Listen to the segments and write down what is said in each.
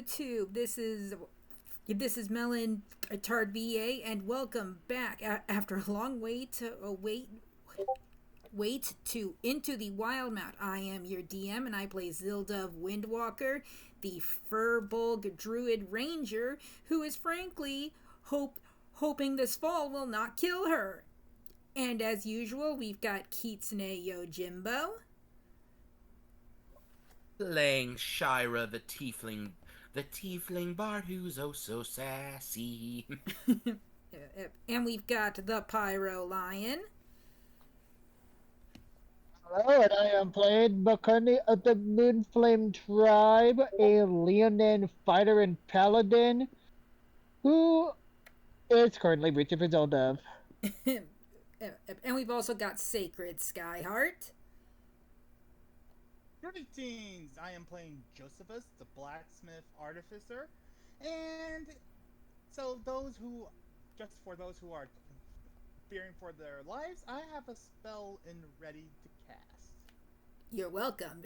YouTube. This is Melon Tart VA, and welcome back after a long wait to Into the Wild Mount. I am your DM, and I play Zildove Windwalker, the Furbolg Druid Ranger, who is frankly hoping this fall will not kill her. And as usual, we've got Kitsune Yojimbo. Playing Sheira, the tiefling bard who's oh so sassy. And we've got the Pyro Lion. Hello, and I am playing McCartney of the Moonflame Tribe, a Leonin fighter and paladin who is currently breaching for Zildove. And we've also got Sacred Skyheart. Greetings! I am playing Josephus, the blacksmith artificer, and so for those who are fearing for their lives, I have a spell ready to cast. You're welcome.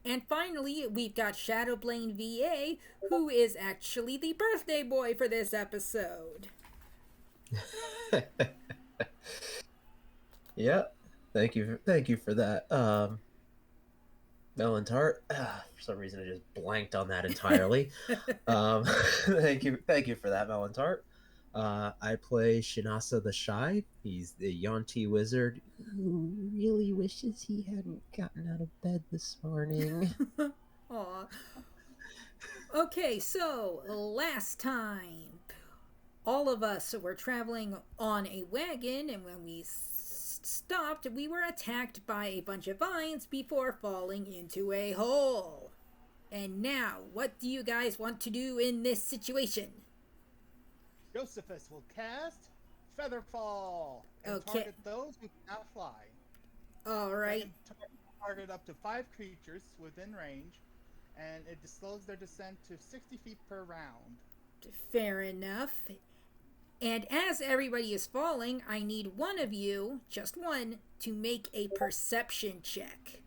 And finally, we've got Shadowblane VA, who is actually the birthday boy for this episode. Yeah, thank you for that. Melon Tart. For some reason, I just blanked on that entirely. Thank you for that, Melon Tart. I play Shin'asa the Shy. He's the Yonti wizard who really wishes he hadn't gotten out of bed this morning. Aw. Okay, so last time, all of us were traveling on a wagon, and when we stopped, we were attacked by a bunch of vines before falling into a hole. And now, what do you guys want to do in this situation? Josephus will cast Featherfall and Okay. target those who cannot fly. Alright. Target up to 5 creatures within range, and it slows their descent to 60 feet per round. Fair enough. And as everybody is falling, I need one of you, just one, to make a perception check.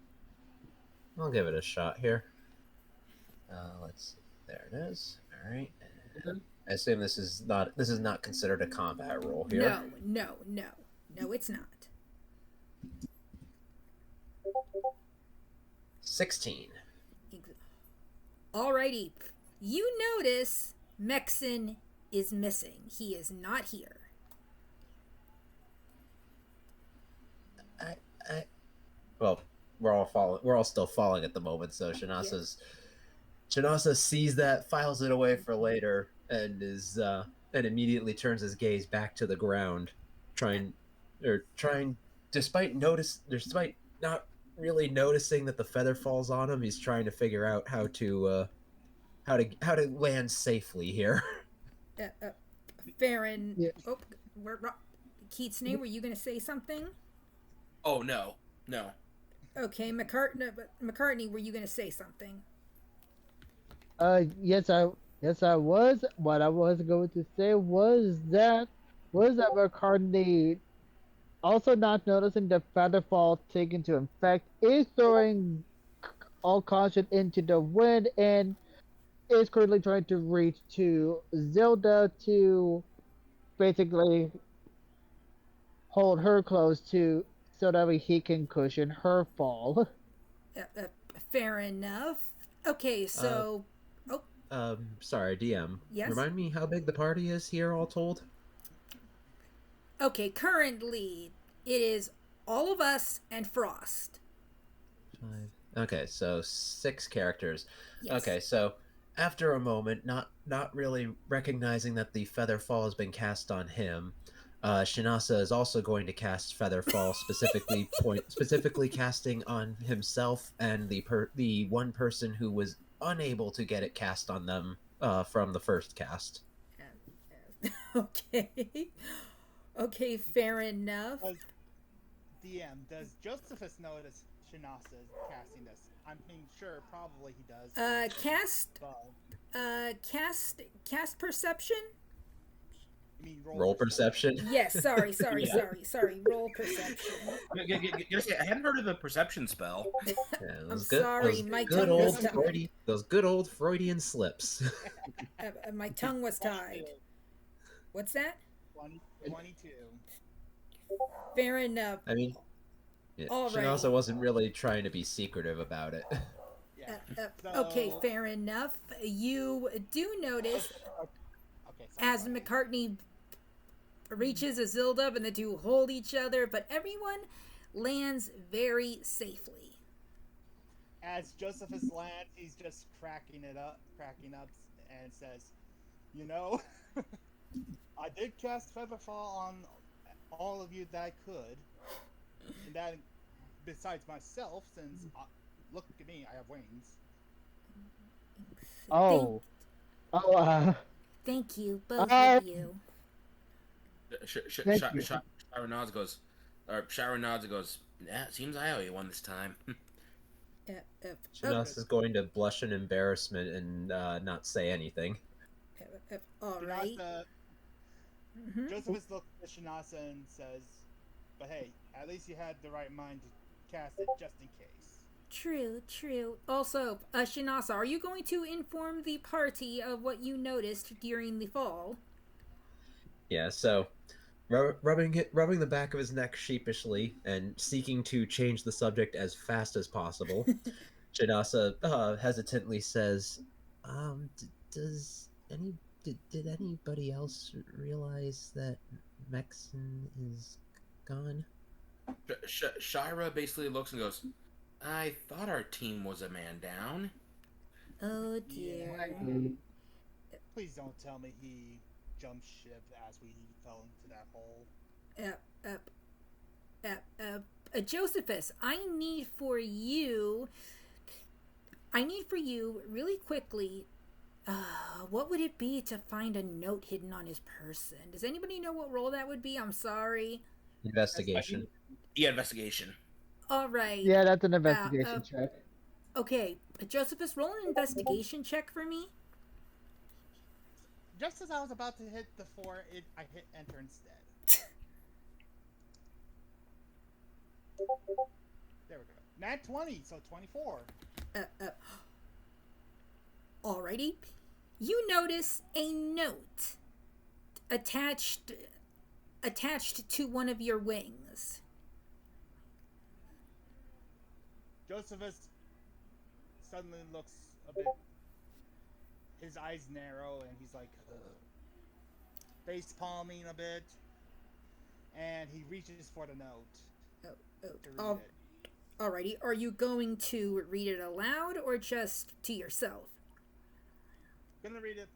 I'll give it a shot here. Let's see. There it is. All right. I assume this is not considered a combat roll here. No, it's not. 16. Alrighty. You notice Mexen is missing. He is not here. Well, we're all still falling at the moment, so Shin'asa sees that, files it away for later, and immediately turns his gaze back to the ground, despite not really noticing that the feather falls on him. He's trying to figure out how to land safely here. Farron. Yeah. Oh, Kitsune, were you going to say something? Oh no. Okay, McCartney, were you going to say something? Yes, I was. What I was going to say was that McCartney, also not noticing the featherfall taken to effect, is throwing all caution into the wind and is currently trying to reach to Zelda to basically hold her close to so that way he can cushion her fall. Fair enough. Okay, so... Sorry, DM. Yes? Remind me how big the party is here, all told? Okay, currently, it is all of us and Frost. 5. Okay, so 6 characters. Yes. Okay, so after a moment, not really recognizing that the Featherfall has been cast on him, Shin'asa is also going to cast Featherfall, specifically casting on himself and the one person who was unable to get it cast on them from the first cast. Okay, fair enough. DM, does Josephus notice Shin'asa is casting this? I'm being sure probably he does. Cast perception? I mean, Roll perception. Yes, sorry. Yeah. Roll perception. I hadn't heard of the perception spell. Yeah, I'm sorry, those my good tongue was old tied. those good old Freudian slips. My tongue was tied. What's that? 22. Fair enough. I mean, yeah, All right. Shin'asa wasn't really trying to be secretive about it. Yeah. Okay, So- fair enough. You do notice Okay. as sorry. McCartney reaches a Zildove and the two hold each other, but everyone lands very safely. As Josephus lands, he's just cracking up, and says, "You know, I did cast Featherfall on all of you that I could, and that besides myself, since look at me, I have wings." Oh. Thank you, both Uh, of you. Thank you. Shira nods and goes, yeah, it seems I owe you one this time. Shinasa's going to blush in embarrassment and not say anything. All right. Shin'asa, Mhm. Josephus looks at Shin'asa and says, "But hey, at least you had the right mind to cast it just in case." True. Also, Shin'asa, are you going to inform the party of what you noticed during the fall? Yeah, so rubbing the back of his neck sheepishly and seeking to change the subject as fast as possible, Shin'asa hesitantly says, did anybody else realize that Vyrxn is gone?" Shira basically looks and goes, I thought our team was a man down. Oh dear. Please don't tell me he jumped ship as we fell into that hole. Josephus, I need for you really quickly. What would it be to find a note hidden on his person? Does anybody know what role that would be? I'm sorry. Investigation. Yeah, investigation. All right. Yeah, that's an investigation check. Okay, Josephus, roll an investigation check for me. Just as I was about to hit the 4, I hit enter instead. There we go. Nat 20, so 24. Alrighty. You notice a note attached to one of your wings. Josephus suddenly looks a bit. His eyes narrow, and he's like face palming a bit, and he reaches for the note. To read it. Alrighty. Are you going to read it aloud or just to yourself? I'm gonna read it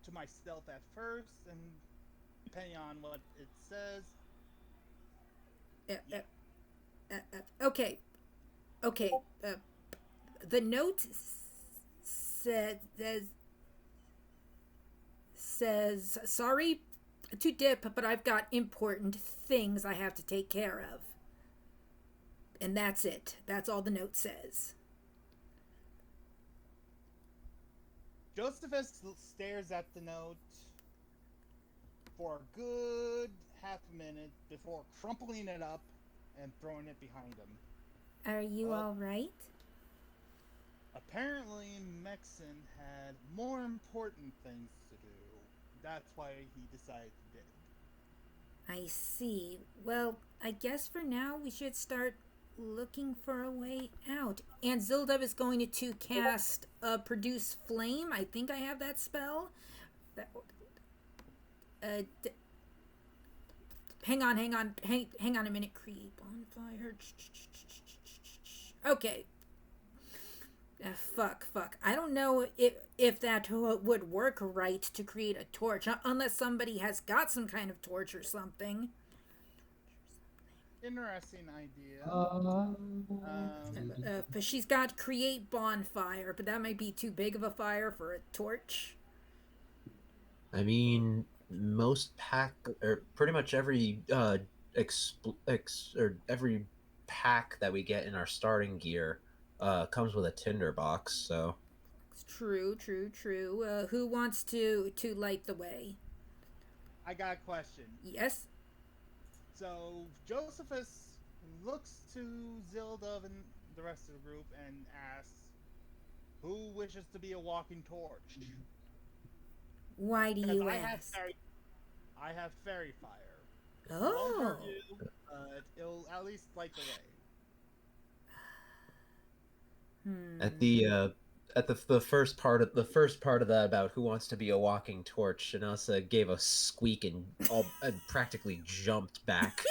to myself at first, and depending on what it says. Okay. The note says, sorry to dip, but I've got important things I have to take care of. And that's it. That's all the note says. Josephus stares at the note for a good half a minute before crumpling it up and throwing it behind him. Are you all right? Apparently, Vyrxn had more important things to do. That's why he decided to dip. I see. Well, I guess for now we should start looking for a way out. And Zildove is going to cast Produce Flame. I think I have that spell. Hang on a minute. Create bonfire. Okay. Fuck. I don't know if that would work right to create a torch, unless somebody has got some kind of torch or something. Interesting idea. But she's got create bonfire, but that might be too big of a fire for a torch. I mean, most pack or pretty much every every pack that we get in our starting gear comes with a tinder box. So True. Who wants to light the way? I got a question. Yes. So Josephus looks to Zildove and the rest of the group and asks, "Who wishes to be a walking torch?" Why do Because you I have ask? I have fairy fire. It won't Oh. hurt you, but it'll at least light the way. At the first part of that about who wants to be a walking torch, Shin'asa gave a squeak and practically jumped back.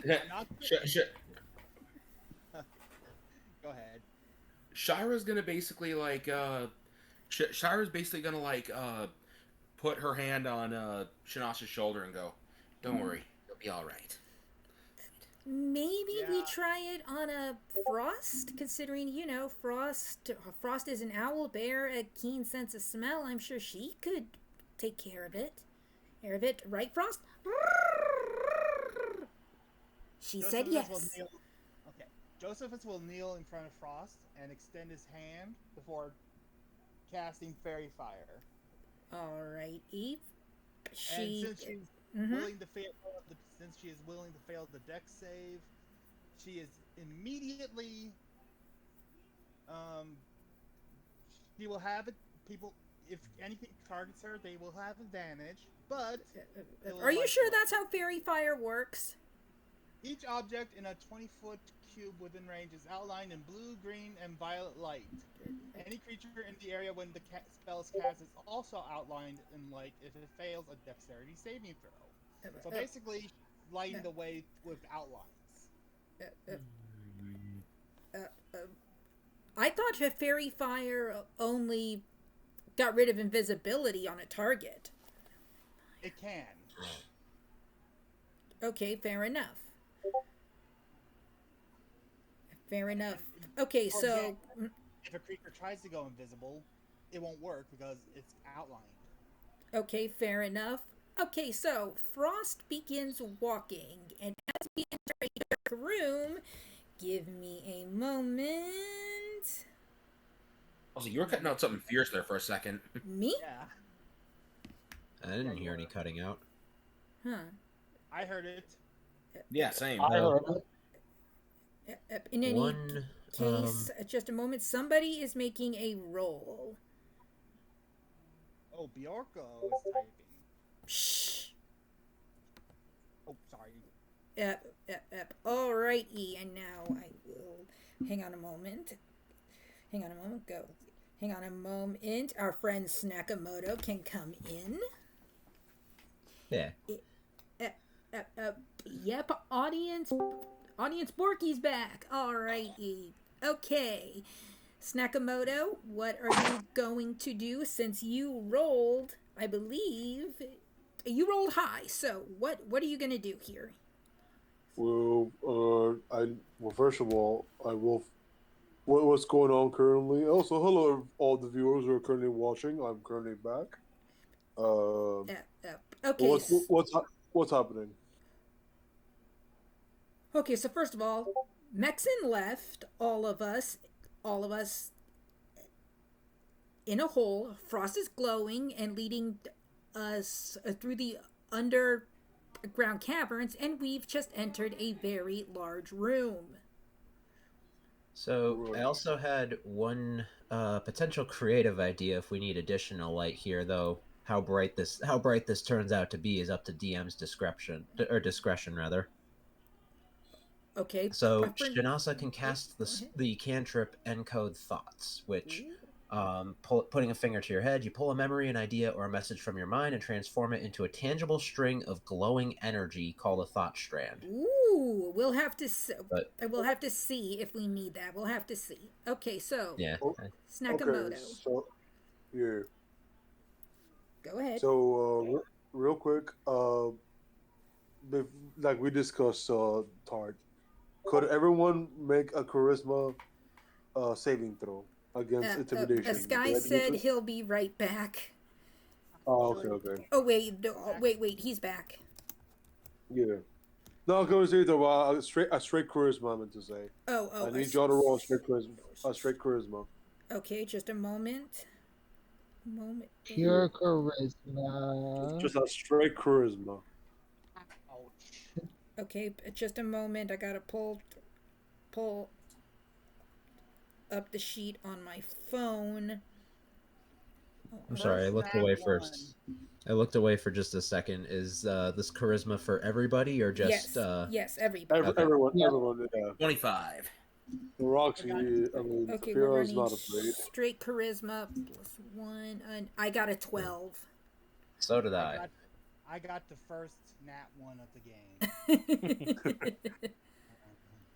Not Sh- Go ahead. Shira's gonna basically Shira's basically gonna put her hand on Shin'asa's shoulder and go, "Don't worry, you'll be all right." Maybe we Yeah. try it on a Frost, considering, Frost is an owl bear, a keen sense of smell. I'm sure she could take care of it. Right, Frost? She said Josephus yes. Okay. Josephus will kneel in front of Frost and extend his hand before casting fairy fire. All right, Eve. And She. since she's Mhm. willing to fail, since she is willing to fail the dex save, she is immediately. She will have it. People, if anything targets her, they will have advantage. But Are you sure that's how fairy fire works? each object in a 20-foot cube within range is outlined in blue, green, and violet light. Any creature in the area when the spell is cast is also outlined in light if it fails a dexterity saving throw. So basically, lighting the way with outlines. I thought that fairy fire only got rid of invisibility on a target. It can. Okay, fair enough. Okay, For so example, if a creature tries to go invisible, it won't work because it's outlined. okay, fair enough. Okay, so Frost begins walking, and as we enter a dark room, give me a moment. Also, you were cutting out something fierce there for a second. Me? Yeah, I didn't hear any cutting out. Huh. I heard it. Yeah, same. I heard it. In any One, case, just a moment. Somebody is making a roll. Oh, Björklo is typing. Shh. Oh, sorry. Alrighty, and now I will. Hang on a moment. Go. Hang on a moment. Our friend Snakamoto can come in. Yeah. Yep, audience Borky's back. Alrighty. Okay. Snakamoto, what are you going to do since you rolled, I believe, you rolled high, so what are you going to do here? Well, first of all, I will. What's going on currently? Also, hello, all the viewers who are currently watching. I'm currently back. Okay. What's happening? Okay, so first of all, Mexen left all of us in a hole. Frost is glowing and leading us through the underground caverns, and we've just entered a very large room. So I also had one potential creative idea if we need additional light here, though. How bright this turns out to be is up to DM's discretion rather. Okay. So Shin'asa can cast the cantrip Encode Thoughts, which putting a finger to your head, you pull a memory, an idea, or a message from your mind and transform it into a tangible string of glowing energy called a thought strand. Ooh, we'll have to see if we need that. We'll have to see. Okay, so Yeah. Snakamoto. Okay, so yeah. Go ahead. So real quick, like we discussed, Tart, could everyone make a charisma saving throw against intimidation? Sky said he'll be right back. Oh, okay. Oh wait, wait, he's back. Yeah. No, I was going to say though, a straight charisma. I meant to say. Oh. I need y'all to roll a straight charisma. A straight charisma. Okay, just a moment. moment. Pure charisma. Just a straight charisma. Ouch. Okay, just a moment. I gotta pull up the sheet on my phone. I'm sorry, I looked away first. I looked away for just a second. Is this charisma for everybody or just Yes, everybody. Okay. Everyone, Yeah. everyone, yeah. 25. Roxy, I mean, Okay, we're Sapira's running not afraid. straight charisma +1, and I got a 12. So did I. I got the first nat 1 of the game.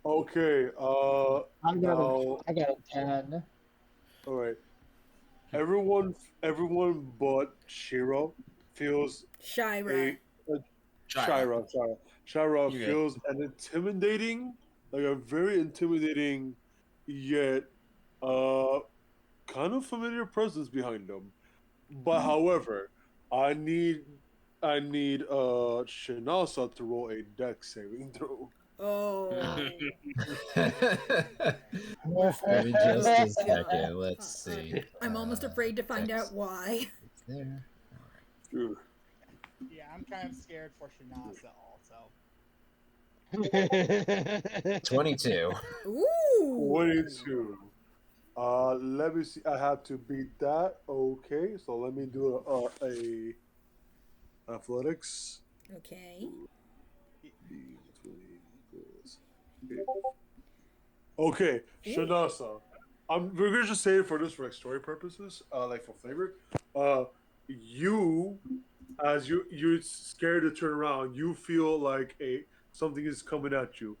Okay, I got now, I got a 10. all right. Everyone but Shiro feels Sheira. a Shira. Shira You're good. feels an intimidating, like a very intimidating, yet kind of familiar presence behind them. But however, I need Shin'asa to roll a dex saving throw. Oh. Give me just a second. Let's see. I'm almost afraid to find out why. It's there. Ugh. Yeah, I'm kind of scared for Shin'asa also. 22. Ooh. 22. Let me see. I have to beat that. Okay, so let me do a athletics. Okay. Okay, Shin'asa. We're gonna just say it for this for like story purposes, like for flavor. You, as you're scared to turn around, you feel like something is coming at you.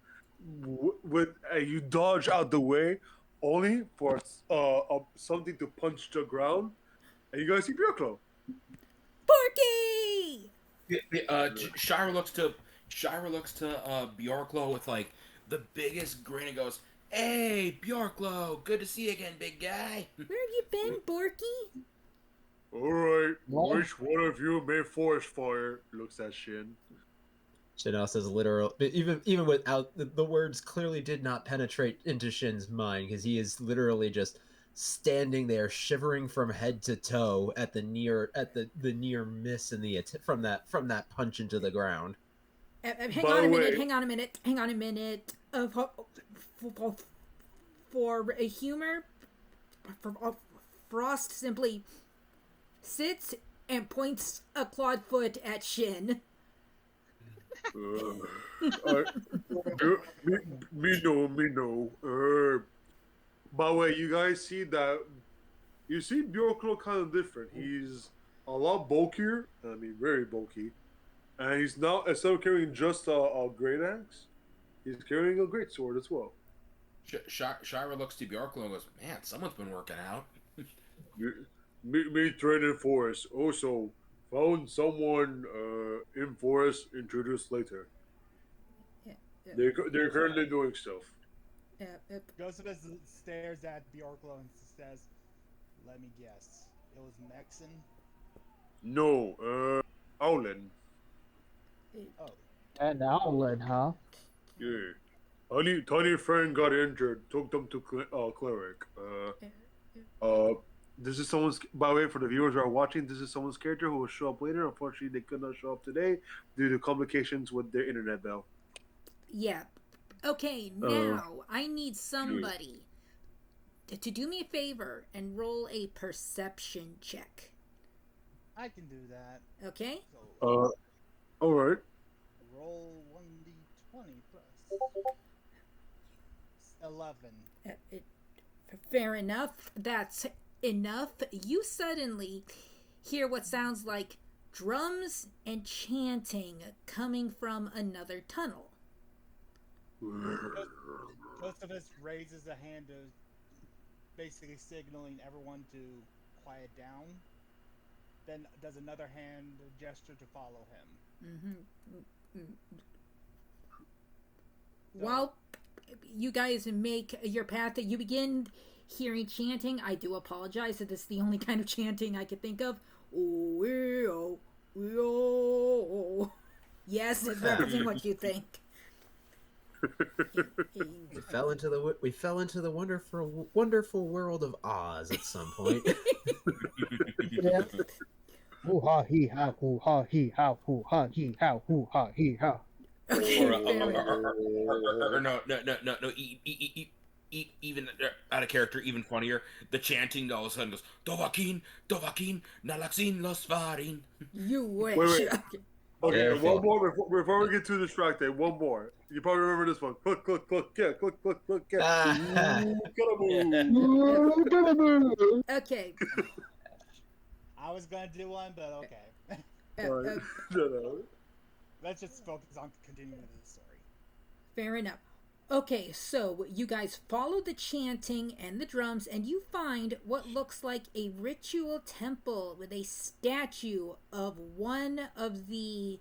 You dodge out the way, only for something to punch the ground, and you guys see Björklo. Porky! Shira looks to Björklo with like the biggest grin and goes, "Hey, Björklo, good to see you again, big guy." Where have you been, Borky? All right, What? which one of you made forest fire? Looks at Shin. Shin'asa's literal, but even without the words, clearly did not penetrate into Shin's mind because he is literally just standing there, shivering from head to toe at the near miss in the from that punch into the ground. Hang By on the a way- minute. Hang on a minute. For a humor, Frost simply sits and points a clawed foot at Shin. Me know. By the way, you guys see that? You see Björklo kind of different. He's a lot bulkier. I mean, very bulky. And he's now, instead of carrying just a great axe, he's carrying a great sword as well. Shira looks to Björklo and goes, "Man, someone's been working out." Me training forest. Also, found someone in forest. Introduced later. They're currently doing stuff. Josephus stares at Björklo and says, "Let me guess. It was Mexan?" No, Owlin. Oh. An outlet, huh? Yeah. Tiny friend got injured. Took them to cleric. This is someone's. By the way, for the viewers who are watching, this is someone's character who will show up later. Unfortunately, they could not show up today due to complications with their internet bell. Yeah. Okay, now I need somebody to do me a favor and roll a perception check. I can do that. Okay? So, All right. roll 1d20 plus 11. Fair enough. That's enough. You suddenly hear what sounds like drums and chanting coming from another tunnel. Josephus raises a hand to basically signaling everyone to quiet down. Then does another hand gesture to follow him. While you guys make your path, you begin hearing chanting. I do apologize that this is the only kind of chanting I could think of. Yes, it's representing what you think. We fell into the wonderful world of Oz at some point. Hoo ha hee ha hoo ha hee ha hoo ha hee ha hoo ha hee ha. Okay, or, fair enough. no, even out of character, even funnier. The chanting all of a sudden goes, Dovakin, Dovakin, Nalaxin los Varin. You wish. Wait. Okay, Careful. one more before we get too distracted. One more. You probably remember this one. Click, click, click, yeah, click, click, click, yeah. Ah. Okay. I was gonna do one, but okay. No. Let's just focus on continuing the story. Fair enough. Okay, so you guys follow the chanting and the drums, and you find what looks like a ritual temple with a statue of one of the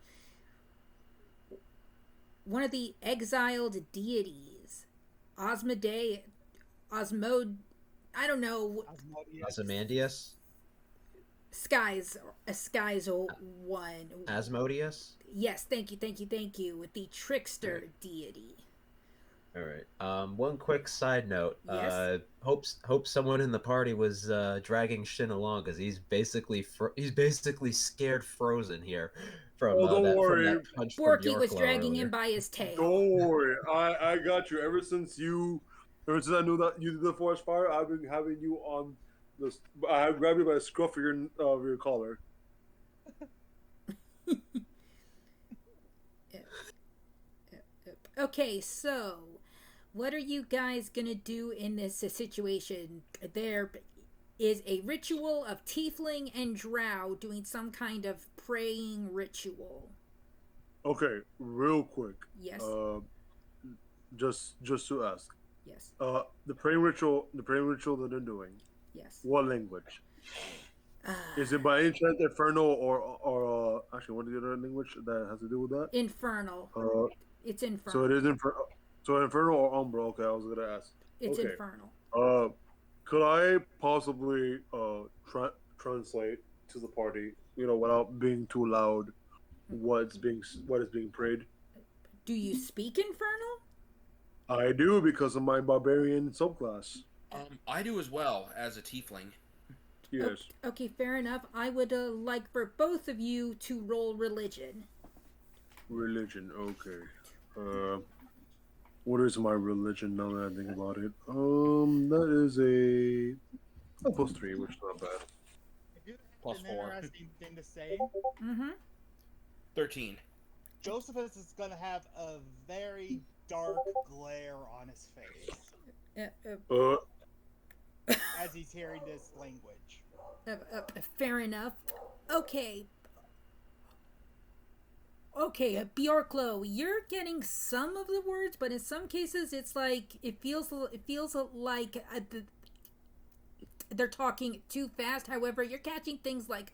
exiled deities, Osmode, I don't know, Ozymandias? Skies one. Asmodeus? Yes, thank you, with the trickster deity. All right. One quick side note. Yes. Hope someone in the party was dragging Shin along because he's basically scared frozen here from don't from worry. that punch from Borky was Björklo dragging earlier. him by his tail. Don't worry. I got you. Ever since I knew that you did the forest fire, I've been having you on this. I have grabbed you by the scruff of your collar. Okay, so what are you guys gonna do in this situation? There is a ritual of tiefling and drow doing some kind of praying ritual. Okay, real quick. Yes. Just to ask. Yes. The praying ritual that they're doing. Yes. What language? Is it by any chance Infernal or actually what is the other language that has to do with that? Infernal. It's infernal. So it is Infernal or Umbra. Okay, I was gonna ask. It's okay. infernal. Could I possibly translate to the party, without being too loud, what is being prayed? Do you speak infernal? I do because of my barbarian subclass. I do as well as a tiefling. Yes. Okay, fair enough. I would like for both of you to roll religion. Religion, okay. What is my religion now that I think about it? That is a +3, which is not bad. If you have +4. an interesting thing to say, 13. Josephus is gonna have a very dark glare on his face as he's hearing this language. Fair enough. Okay, Björklo, you're getting some of the words, but in some cases, it's like it feels like they're talking too fast. However, you're catching things like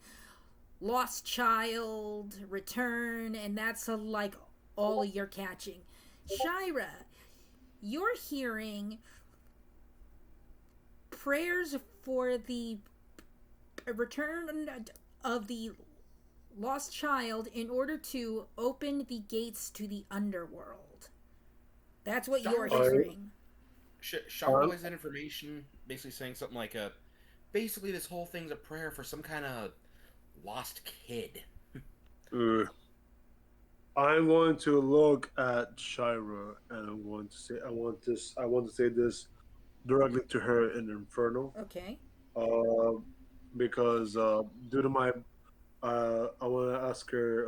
lost child, return, and that's like all you're catching. Sheira, you're hearing prayers for the return of the lost child in order to open the gates to the underworld. That's what you're hearing. Sheira realized that information, basically saying something like, basically this whole thing's a prayer for some kind of lost kid. I'm going to look at Sheira and I'm going to say I want to say this directly to her in Infernal. Okay. Because due to my I want to ask her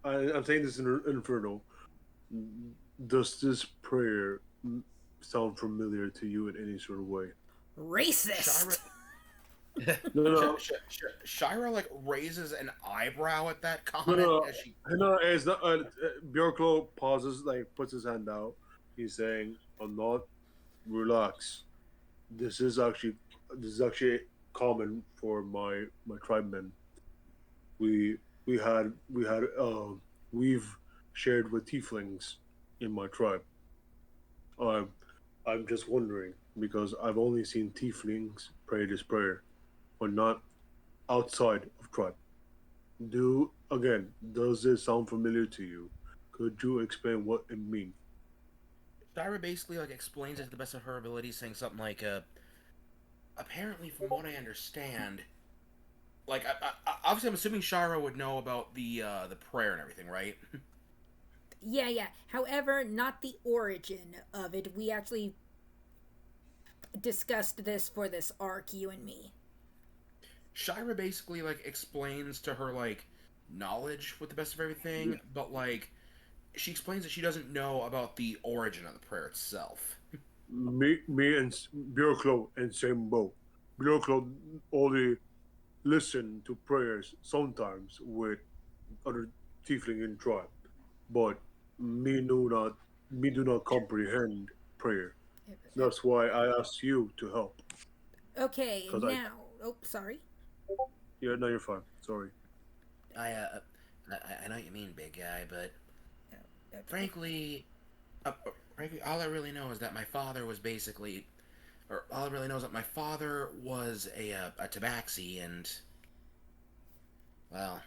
I'm saying this in Infernal. Does this prayer sound familiar to you in any sort of way? Racist. No. Sheira like raises an eyebrow at that No, comment. it's not. Björklo pauses, puts his hand out. He's saying, "I'm not. Relax. This is actually common for my tribemen. We've shared with tieflings in my tribe. I'm just wondering because I've only seen tieflings pray this prayer, but not outside of tribe. Does this sound familiar to you? Could you explain what it means?" Sheira basically explains it to the best of her ability, saying something like, apparently, from what I understand, like, obviously, I'm assuming Sheira would know about the prayer and everything, right? Yeah. However, not the origin of it. We actually discussed this for this arc, you and me. Sheira basically like explains to her like knowledge with the best of everything, but like she explains that she doesn't know about the origin of the prayer itself. Me and Björklo in same boat. Björklo only listen to prayers sometimes with other tiefling in tribe, but me do not comprehend prayer. That's why I asked you to help. Okay, Cause I now. Oh, sorry. yeah, no, you're fine. Sorry. I I know what you mean, big guy, but Uh, frankly, all I really know is that my father was basically, or all I really know is that my father was a tabaxi, and well,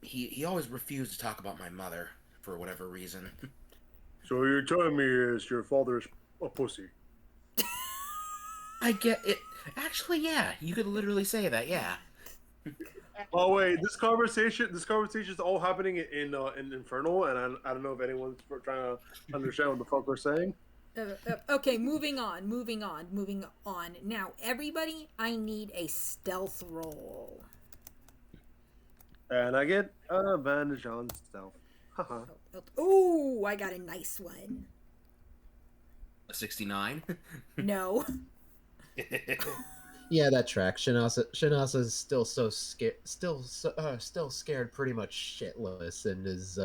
he always refused to talk about my mother for whatever reason. So you're telling me is your father's a pussy? I get it. Actually, yeah, you could literally say that. Yeah. Oh wait, this conversation is all happening in Infernal, and I don't know if anyone's trying to understand what the fuck we're saying. Okay, moving on. Now, everybody, I need a stealth roll. And I get an advantage on stealth. Haha. Oh, I got a nice one. A 69. No. Yeah, that tracks. Shin'asa is still so scared, still scared, pretty much shitless, and is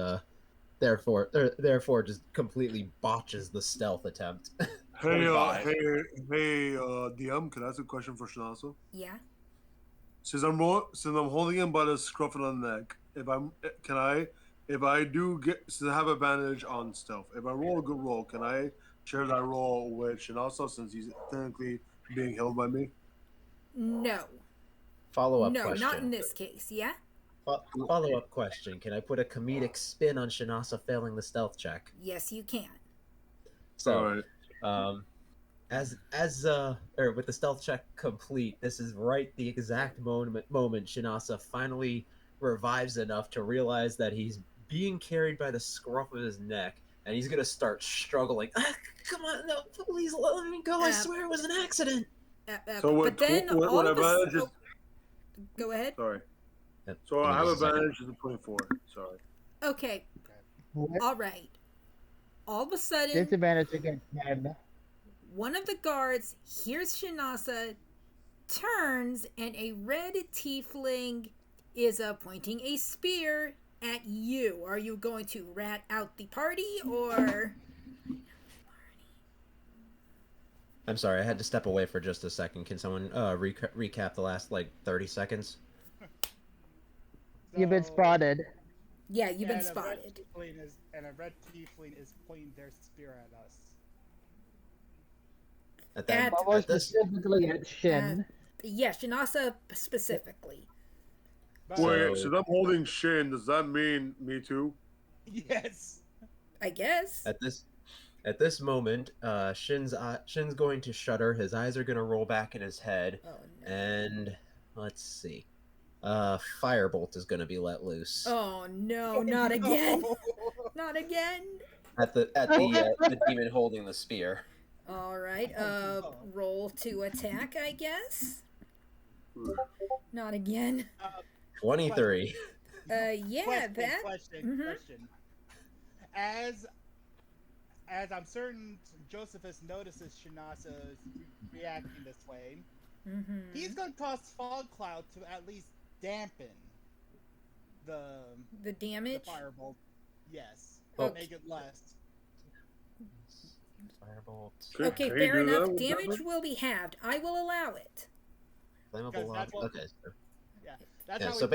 therefore just completely botches the stealth attempt. Hey, 25. DM, can I ask a question for Shin'asa? Yeah. Since I'm holding him by the scruff of the neck, if I do get since I have advantage on stealth, if I roll a good roll, can I share that roll with Shin'asa since he's technically being held by me? No. Follow-up No, not in question. this case, yeah? Follow-up question. Can I put a comedic spin on Shin'asa failing the stealth check? Yes, you can. So, as or with the stealth check complete, this is right the exact moment Shin'asa finally revives enough to realize that he's being carried by the scruff of his neck, and he's gonna start struggling. Come on, no, please let me go. I swear it was an accident. So but then all what of a advantage is? go ahead. Sorry. Yep, So I give me have just a second. advantage is a 24. Sorry. Okay. What? All right. All of a sudden, Disadvantage against men. one of the guards hears Shin'asa, turns, and a red tiefling is pointing a spear at you. Are you going to rat out the party, or... I'm sorry, I had to step away for just a second. Can someone recap the last 30 seconds? You've been spotted. Yeah, you've been and spotted. A red tiefling is pointing their spear at us. More specifically at Shin. Yeah, Shin'asa specifically. But, Wait, so I'm holding Shin. Does that mean me too? Yes. I guess. At this moment, Shin's going to shudder. His eyes are going to roll back in his head, Oh, no. and let's see. Firebolt is going to be let loose. Oh no, not again. Not again. At the demon holding the spear. All right. Roll to attack, I guess. Not again. 23. Yeah, that. Question. As I'm certain Josephus notices Shin'asa is reacting this way, he's going to toss Fog Cloud to at least dampen the damage. The firebolt. Yes. Oh. Make it less. Firebolt. Okay, fair enough. Damage will be halved. I will allow it. Flammable lava. Okay. Yeah. That's Yeah, how so we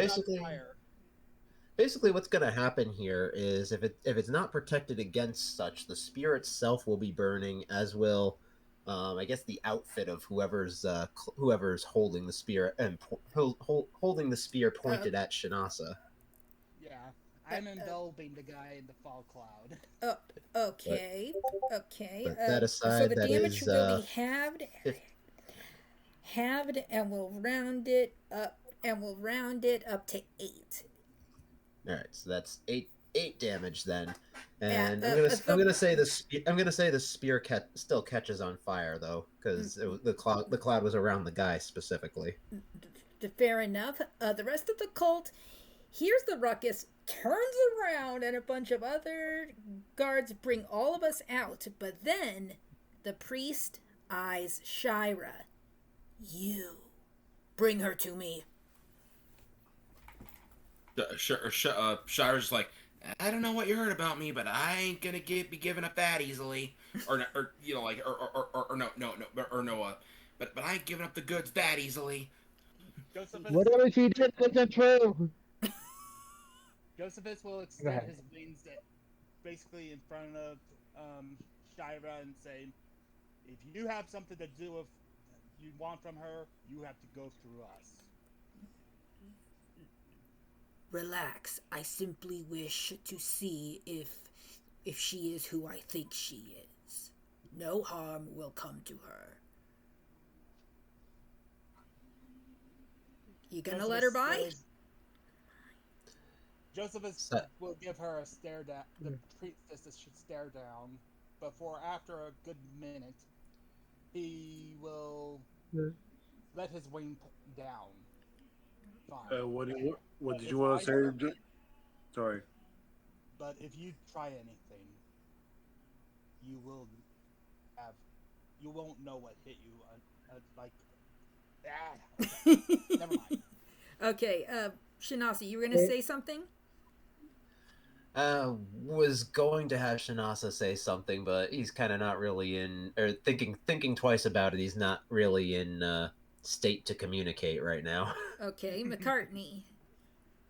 basically what's going to happen here is if it's not protected against such, the spear itself will be burning, as will I guess the outfit of whoever's holding the spear and holding the spear pointed at Shin'asa. Yeah, I'm indulging the guy in the fog cloud. Okay. But that aside, so the that damage is, will be halved. halved, and we'll round it up. And we'll round it up to 8. All right, so that's eight damage then, Yeah, and I'm gonna say the spear still catches on fire though, because the cloud was around the guy specifically. Fair enough. The rest of the cult hears the ruckus, turns around, and a bunch of other guards bring all of us out. But then the priest eyes Sheira. You bring her to me. Shira's like, I don't know what you heard about me, but I ain't gonna be giving up that easily. Or you know, like, or no, but I ain't giving up the goods that easily. Josephus, Whatever she did isn't true. Josephus will extend his wings basically in front of Sheira and say, if you have something to do with you want from her, you have to go through us. Relax. I simply wish to see if she is who I think she is. No harm will come to her. You gonna let her by? Josephus will give her a stare down. The priestess should stare down. After a good minute, he will let his wing down. Fine. What did you want to say? Sorry. But if you try anything, you won't know what hit you. Never mind. Okay, Shin'asa, you were gonna say something? Was going to have Shin'asa say something, but he's kind of not really or thinking twice about it. He's not really in state to communicate right now. Okay, McCartney,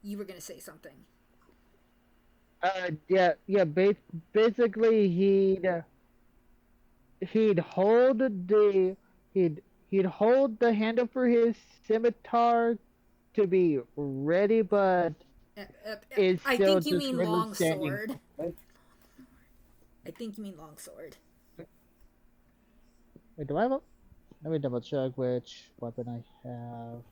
you were gonna say something. Yeah. Basically, he'd hold the handle for his scimitar to be ready, but is I still think you mean long standing. sword. I think you mean long sword. Wait, do I have let me double check which weapon I have.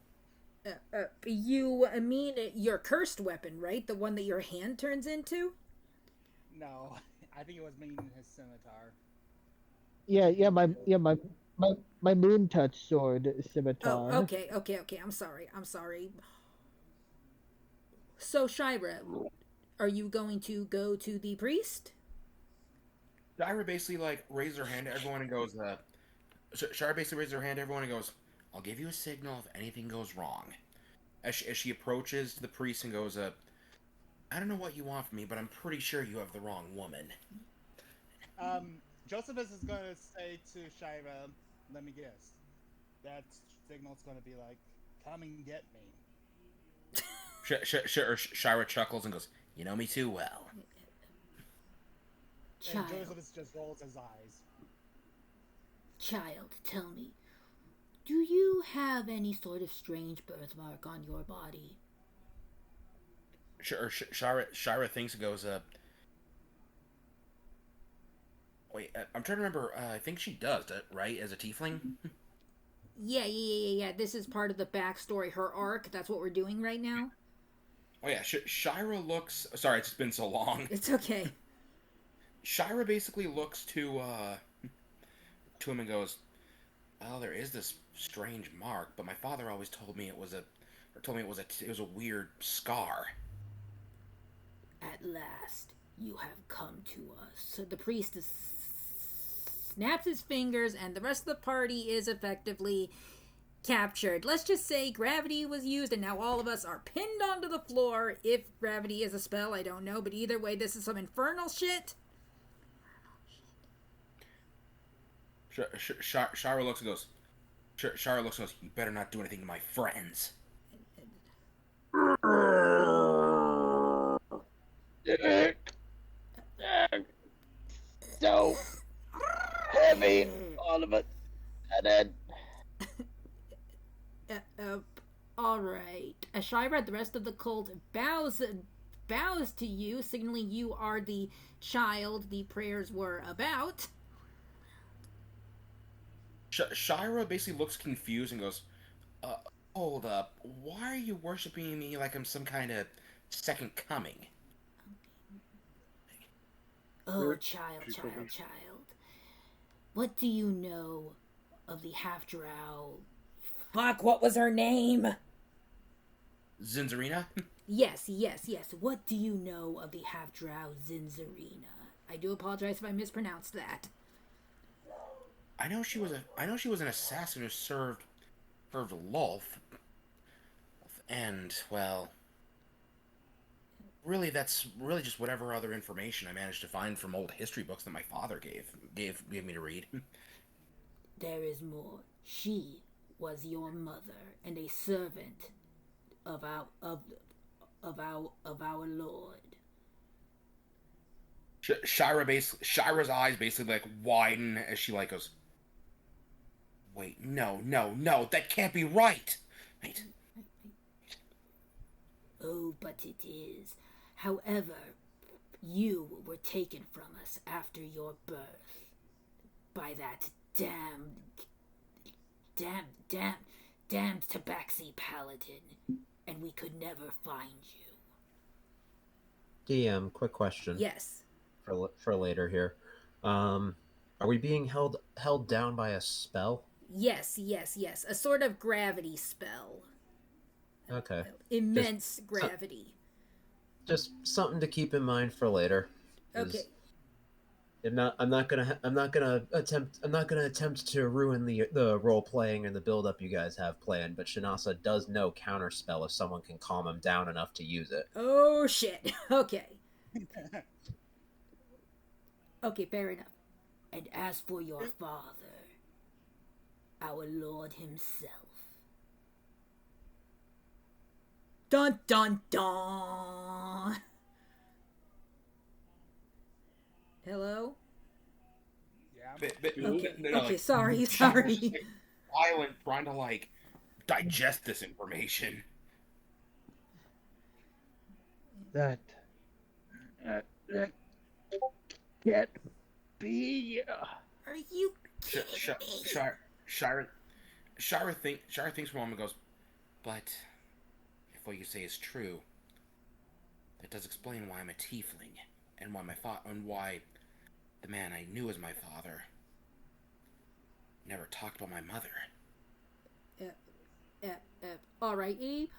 You mean your cursed weapon, right? The one that your hand turns into? No, I think it was meaning his scimitar. My moon touch sword scimitar. Oh, okay. I'm sorry. So, Sheira, are you going to go to the priest? Sheira basically like raises her hand to everyone and goes, Sheira basically raises her hand to everyone and goes, I'll give you a signal if anything goes wrong. As she approaches the priest and goes, I don't know what you want from me, but I'm pretty sure you have the wrong woman. Josephus is going to say to Sheira, let me guess, that signal's going to be like, come and get me. Sheira chuckles and goes, you know me too well. And Josephus just rolls his eyes. Child, tell me, do you have any sort of strange birthmark on your body? Sheira thinks and goes, wait, I'm trying to remember, I think she does, right, as a tiefling? Yeah. This is part of the backstory, her arc. That's what we're doing right now. Oh yeah, Sheira looks, sorry, it's been so long. It's okay. Sheira basically looks to him and goes, well, there is this strange mark, but my father always told me it was a weird scar. At last, you have come to us. So the priest snaps his fingers, and the rest of the party is effectively captured. Let's just say gravity was used, and now all of us are pinned onto the floor. If gravity is a spell, I don't know, but either way, this is some infernal shit. Sheira looks and goes, you better not do anything to my friends. So heavy, all of it, and then. All right. Sheira, the rest of the cult bows to you, signaling you are the child the prayers were about. Sheira basically looks confused and goes, hold up. Why are you worshiping me like I'm some kind of second coming? Oh, child. What do you know of the half-drow... Fuck, what was her name? Zinzarina? Yes. What do you know of the half-drow Zinzarina? I do apologize if I mispronounced that. I know she was an assassin who served Lolth. And, well, really, that's really just whatever other information I managed to find from old history books that my father gave me to read. There is more. She was your mother and a servant of our Lord. Shira's eyes basically like widen as she like goes, wait, no, that can't be right. Wait. Oh, but it is. However, you were taken from us after your birth by that damned Tabaxi paladin, and we could never find you. DM, quick question. Yes. For later here. Are we being held down by a spell? Yes. A sort of gravity spell. Okay. Immense gravity. Just something to keep in mind for later. Okay. I'm not gonna attempt to ruin the role playing and the build up you guys have planned, but Shin'asa does know counterspell if someone can calm him down enough to use it. Oh shit. Okay. Okay, fair enough. And as for your father, our Lord himself. Dun dun dun. Hello? Yeah. Okay, sorry. Violent, trying to like digest this information. That can't be. Are you kidding me? Sheira thinks for a moment and goes, but if what you say is true, that does explain why I'm a tiefling, and why the man I knew as my father never talked about my mother. Alright,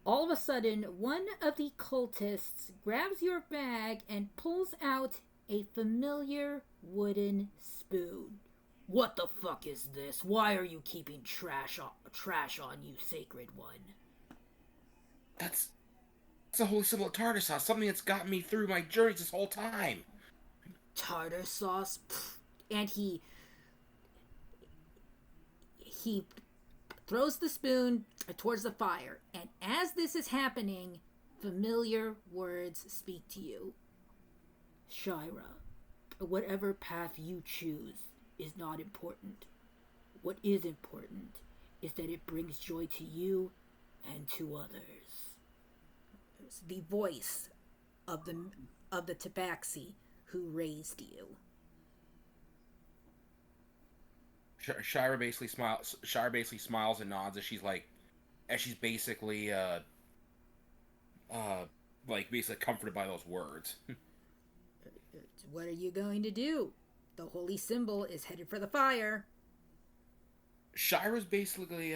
all of a sudden, one of the cultists grabs your bag and pulls out a familiar wooden spoon. What the fuck is this? Why are you keeping trash on you, Sacred One? That's a holy symbol of tartar sauce, something that's gotten me through my journeys this whole time. Tartar sauce? Pfft. And he throws the spoon towards the fire, and as this is happening, familiar words speak to you. Sheira, whatever path you choose is not important. What is important is that it brings joy to you and to others. It's the voice of the Tabaxi who raised you. Sheira basically smiles and nods as she's basically basically comforted by those words. What are you going to do? The holy symbol is headed for the fire. Shira's basically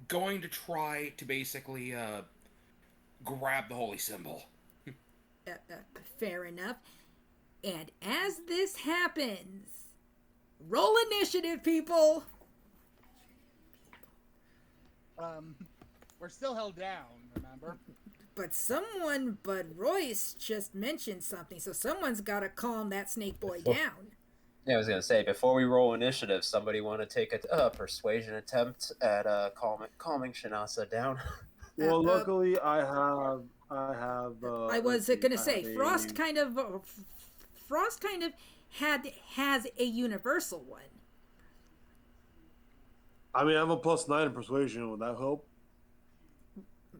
going to try to basically grab the holy symbol. Fair enough. And as this happens, roll initiative, people. We're still held down, remember? But Royce just mentioned something, so someone's got to calm that snake boy down. Yeah, I was gonna say, before we roll initiative, somebody want to take a persuasion attempt at calming Shin'asa down? Well, luckily I have. I was gonna say Frost kind of has a universal one. I mean, I have a +9 in persuasion. Would that help?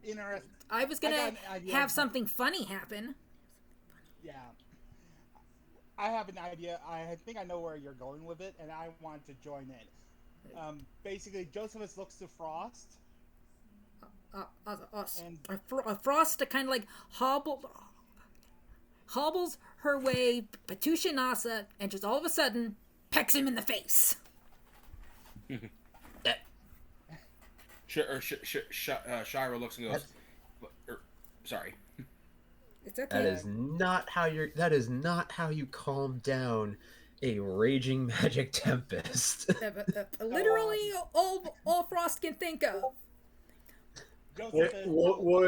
Interesting. I was gonna have something funny happen. Yeah. I have an idea. I think I know where you're going with it, and I want to join in. Basically, Josephus looks to Frost. And Frost kind of like hobbles her way to Shin'asa and just all of a sudden pecks him in the face. Sheira looks and goes, sorry. It's okay. That is not how you calm down a raging magic tempest. Literally all Frost can think of. Would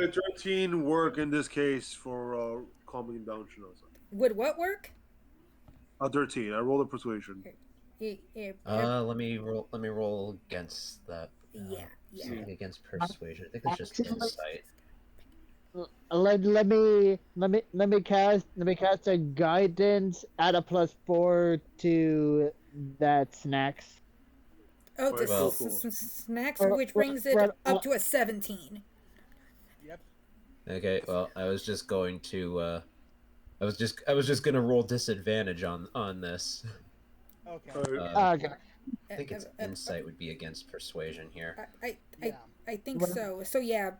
a 13 work in this case for calming down Shin'asa? Would what work? A 13. I rolled a persuasion. Let me roll against that. Yeah. Against persuasion. I think it's just insight. Let me cast a guidance at a +4 to that snacks. Oh, to snacks, which brings it up to a 17. Yep. Okay, well, I was just going to I was just gonna roll disadvantage on this. Okay. Okay. I think it's insight would be against persuasion here. I think so. So yeah,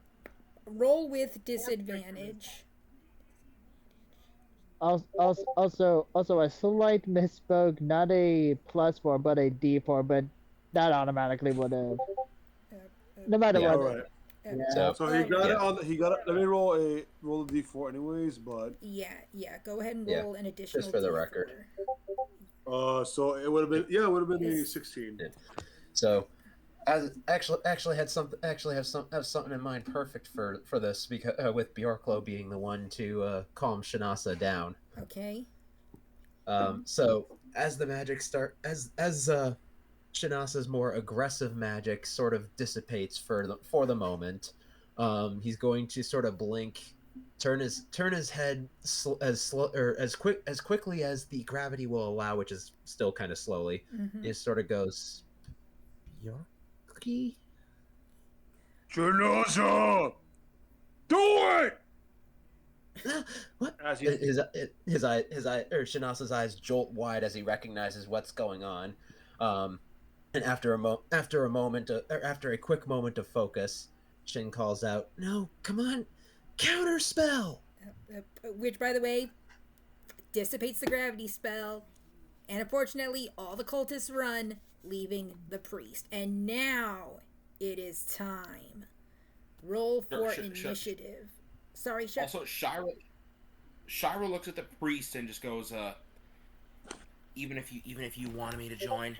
roll with disadvantage. Also a slight misspoke, not a +4 but a D4, but that automatically would have. No matter Yeah. what. Alright. Yeah. So he got it on. He got it. Let me roll a D4 anyways, but Yeah. Go ahead and roll an additional. Just for the D4. record. so it would have been a 16. So, as actually have something in mind perfect for this because with Björklo being the one to calm Shin'asa down. Okay. So as the magic as Shin'asa's more aggressive magic sort of dissipates for the moment, he's going to sort of blink, turn his head as quickly as the gravity will allow, which is still kind of slowly. Mm-hmm. He sort of goes, Björky? Shin'asa! Do it! What? As he- Shinasa's eyes jolt wide as he recognizes what's going on. And after a quick moment of focus, Shin calls out, "No, come on, counterspell!" Which, by the way, dissipates the gravity spell, and unfortunately, all the cultists run, leaving the priest. And now it is time. Roll for initiative. Sorry, Chef. Also, Sheira looks at the priest and just goes, even if you wanted me to join,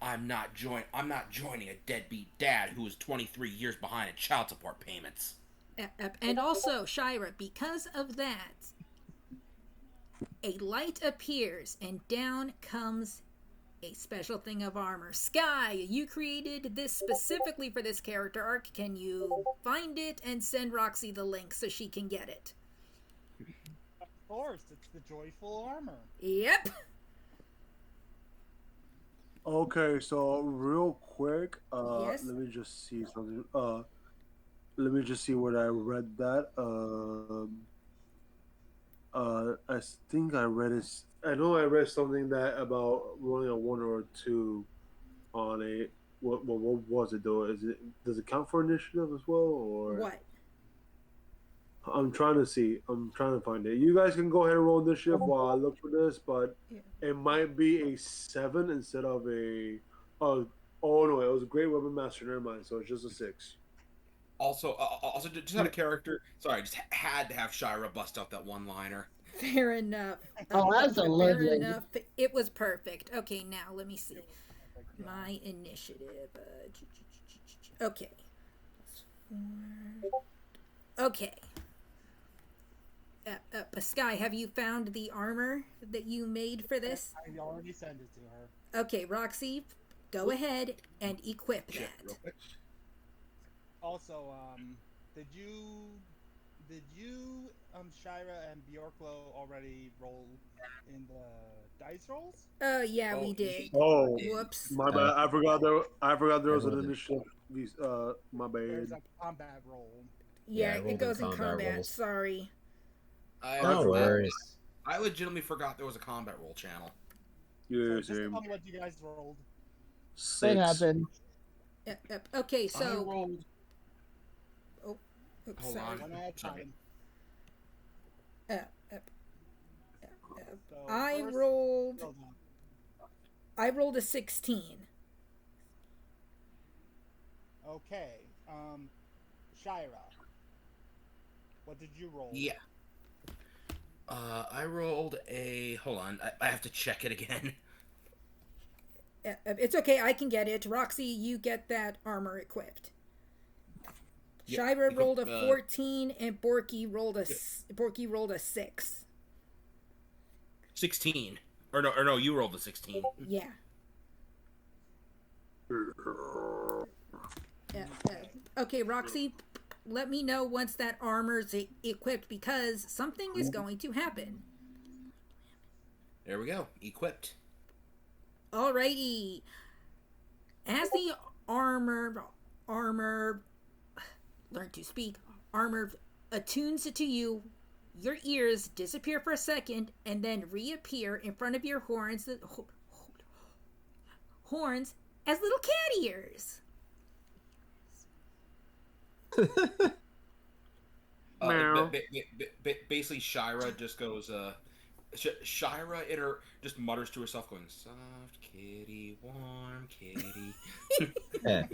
I'm not joining a deadbeat dad who is 23 years behind in child support payments. And also, Sheira, because of that, a light appears and down comes a special thing of armor. Sky, you created this specifically for this character arc. Can you find it and send Roxy the link so she can get it? Of course, it's the joyful armor. Yep. Okay, so real quick, Yes? let me just see something. Let me just see what I read that. I think I read it. I know I read something that about rolling a 1 or a 2 on a. What was it though? Does it count for initiative as well or What? I'm trying to see. I'm trying to find it. You guys can go ahead and roll initiative while I look for this, but it might be a 7 instead of a. Oh no, it was a great weapon master. Never mind. So it's just a 6. Also, just had a character. Sorry, just had to have Sheira bust out that one-liner. Fair enough. Oh, absolutely. Fair enough. It was perfect. Okay, now let me see. My initiative. Okay. Okay. Sky, have you found the armor that you made for this? I already sent it to her. Okay, Roxy, go ahead and equip Shit, that. real quick. Also, did you, Sheira and Björklo already roll in the dice rolls? Yeah, we did. Oh, Whoops. my bad. I forgot there was an initiative. My There's bad. a combat roll. Yeah, Yeah, it goes in combat combat. rolls. Sorry. No worries. I legitimately forgot there was a combat roll channel. Yeah, So just same. tell me what you guys rolled. What 6. happened? Okay, I so rolled. oops, Hold sorry. on. One at a Sorry. time. Uh, uh, So I first, rolled. hold on. I rolled a 16. Okay. Sheira. What did you roll? Yeah. I rolled a. Hold on. I have to check it again. It's okay. I can get it. Roxy, you get that armor equipped. Yeah, Sheira equip- rolled a 14, and Borky rolled a yeah. Borky rolled a 6. 16. Or no, you rolled a 16. Yeah. Okay, Roxy, let me know once that armor's equipped because something is going to happen. There we go. Equipped. Alrighty. As the armor, learn to speak, armor attunes to you, your ears disappear for a second and then reappear in front of your horns as little cat ears. Meow. Basically, Sheira just goes. Sheira in her just mutters to herself, going, "Soft kitty, warm kitty." Yeah.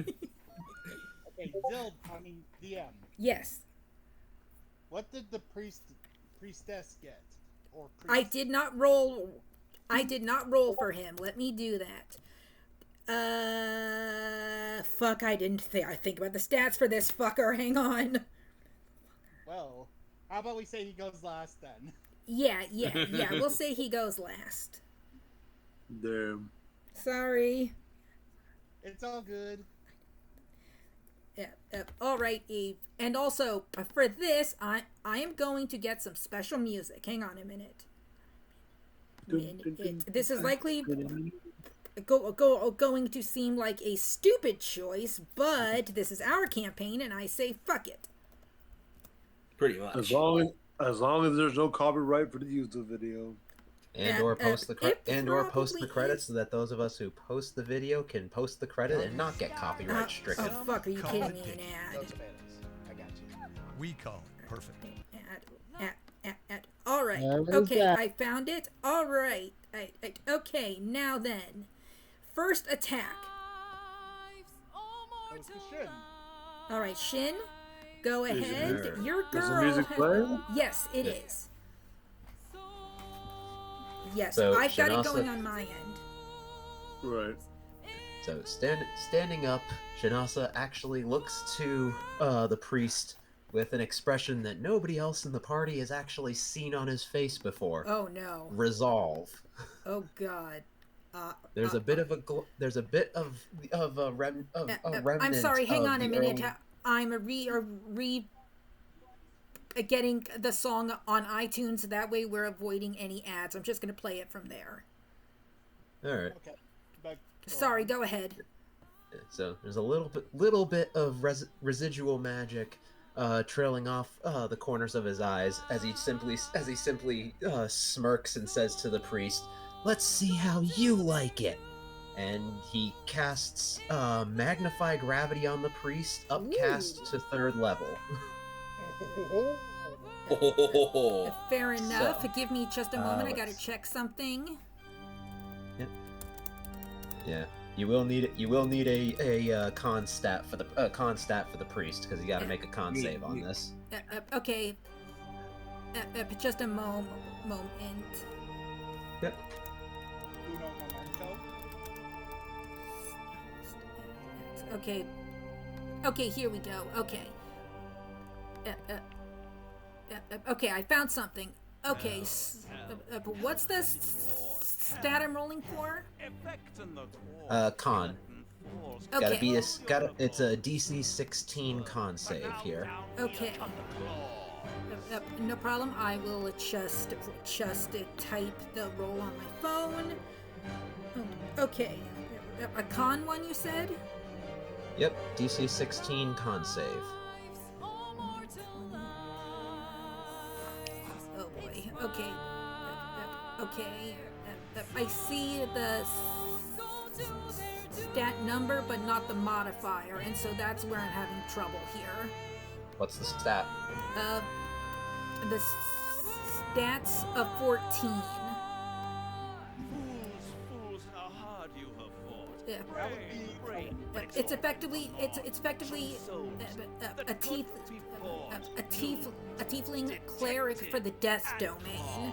Okay, DM. Yes. What did the priestess get? Or I did not roll for him. Let me do that. Fuck, I didn't think about the stats for this fucker. Hang on. Well, how about we say he goes last then? Yeah. We'll say he goes last. Damn. Sorry. It's all good. All right, Eve. And also, for this, I am going to get some special music. Hang on a minute. This is likely going to seem like a stupid choice, but this is our campaign, and I say fuck it. Pretty much. As long as there's no copyright for the YouTube video. Or post the post the probably credits is. so that those of us who post the video can post the credit and not get copyright stricken. Oh fuck, are you kidding me? An No ad. tomatoes. I got you. We call it perfect. Ad. All right. There is Okay, that. I found it. All right. Okay, now then. First attack. Goes to Shin. All right, Shin, go Is it ahead. there? Your Is the girl. music playing? Yes, it is. Yes, So, I've got it Shin'asa- going on my end. Right. So standing up, Shin'asa actually looks to the priest with an expression that nobody else in the party has actually seen on his face before. Oh no. Resolve. Oh god. There's a bit of a remnant. I'm sorry. Hang of on a the minute. early- I'm getting the song on iTunes. That way, we're avoiding any ads. I'm just gonna play it from there. All right. Okay. But Sorry. Go ahead. So there's a little bit of residual magic trailing off the corners of his eyes as he simply smirks and says to the priest, "Let's see how you like it." And he casts magnify gravity on the priest, upcast to 3rd level. Fair enough. So, Give me just a moment. I gotta let's- check something. Yeah, you will need a con stat for the priest because you got to make a con save on this. Okay. Just a moment. Yep. Uno momento. Okay, here we go. Okay. Okay, I found something. Okay, but what's the stat I'm rolling for? Con. Okay. It's a DC 16 con save here. Okay. No problem. I will just type the roll on my phone. Okay. A con one, you said? Yep, DC 16 con save. Oh boy. Okay. Okay. I see the stat number, but not the modifier, and so that's where I'm having trouble here. What's the stat? The stats of 14. Fools, how hard you have fought. Yeah. That would be It's effectively a tiefling cleric for the death domain.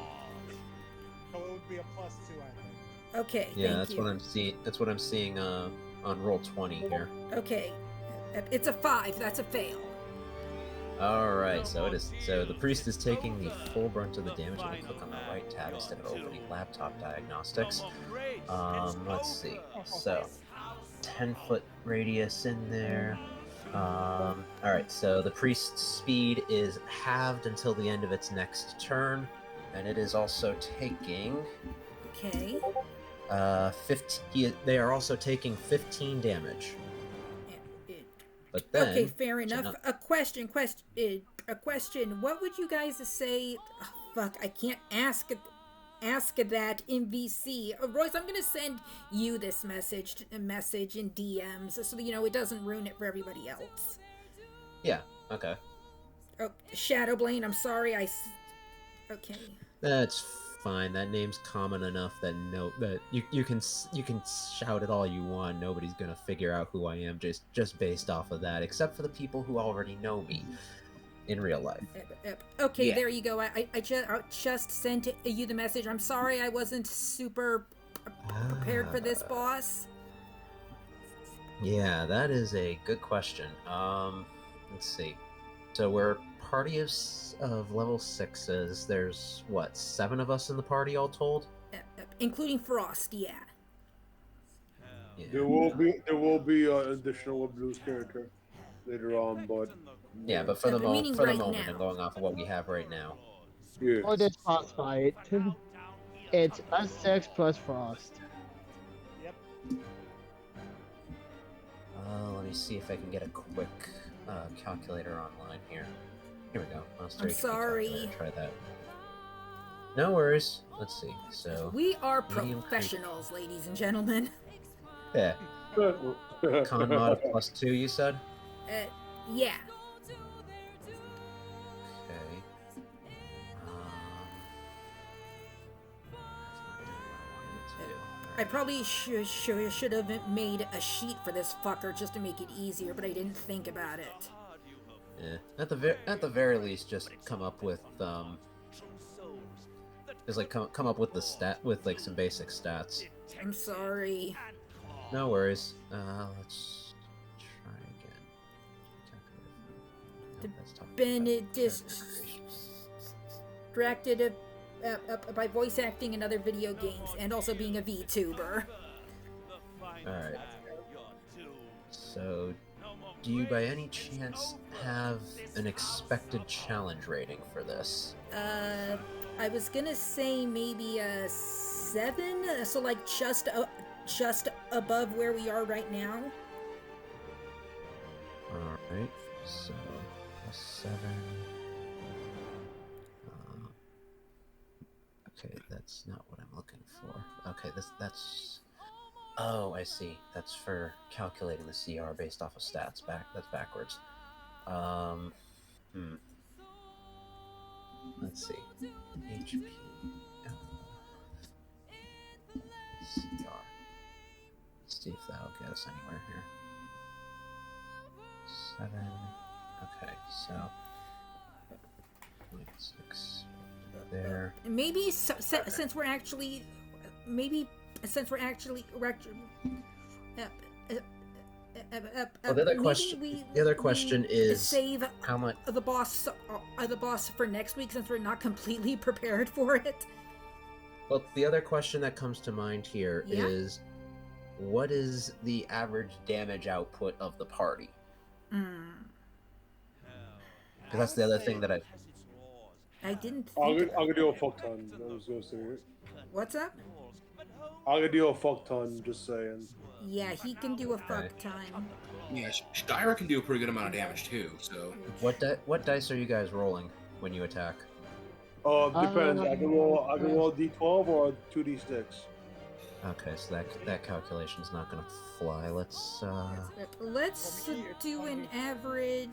so it would be a +2, I think. Okay, Yeah, thank that's you. what I'm seeing. That's what I'm seeing on roll 20 here. Okay, it's a 5. That's a fail. All right, so it is. So the priest is taking the full brunt of the damage. Let me click on the right tab instead of opening laptop diagnostics. Let's see. So 10-foot radius in there. All right, so the priest's speed is halved until the end of its next turn, and it is also taking Okay. 15. They are also taking 15 damage. But then, Okay, fair so enough. not- A question. What would you guys say? Oh, fuck, I can't ask that in VC. Royce, I'm gonna send you this message in DMs, so it doesn't ruin it for everybody else. Yeah. Okay. Oh, Shadowblade, I'm sorry. Okay. That's fine. That name's common enough that you can shout it all you want. Nobody's gonna figure out who I am just based off of that, except for the people who already know me in real life. Okay, Yeah. there you go. I just sent you the message. I'm sorry I wasn't super prepared for this, boss. Yeah, that is a good question. Let's see. So we're a party of level 6s. There's what, 7 of us in the party all told? Including Frost, yeah. Yeah. There will be an additional blues character later on, but Yeah, but for the meaning moment, right I'm now. going off of what we have right now. yeah. For this boss fight, it's us 6 plus Frost. Yep. Let me see if I can get a quick calculator online here. Here we go. Monster I'm HP sorry. calculator. Try that. No worries. Let's see. So We are medium professionals, ladies and gentlemen. yeah, con mod of +2. You said. Yeah. Okay. That's not doing what I wanted it to do. I probably should have made a sheet for this fucker just to make it easier, but I didn't think about it. Yeah. At the very least, just come up with just like come up with the stat with like some basic stats. I'm sorry. No worries. Let's try again. No, let's talk Been about distracted by voice acting in other video games and also being a VTuber. Alright. So, do you by any chance have an expected challenge rating for this? I was gonna say maybe a 7, so like just above where we are right now. Alright, so +7. Okay, that's not what I'm looking for. Okay, that's. Oh, I see. That's for calculating the CR based off of stats. That's backwards. Let's see. HP. CR. Let's see if that'll get us anywhere here. 7. Okay, so 0.6 there. Maybe since we're actually Well, the other question is save how much. the boss for next week since we're not completely prepared for it. Well, the other question that comes to mind here is, what is the average damage output of the party? Because that's the other thing that I didn't I'm think. gonna do a fuck ton. I was gonna say it. What's up? I'm gonna do a fuck ton. Just saying. Yeah, he can do a fuck time. Yeah, Sheira can do a pretty good amount of damage too. So what dice are you guys rolling when you attack? Depends. I can roll D12 or 2D6. Okay, so that calculation's not gonna fly. Let's Let's For me, it's do an only- average.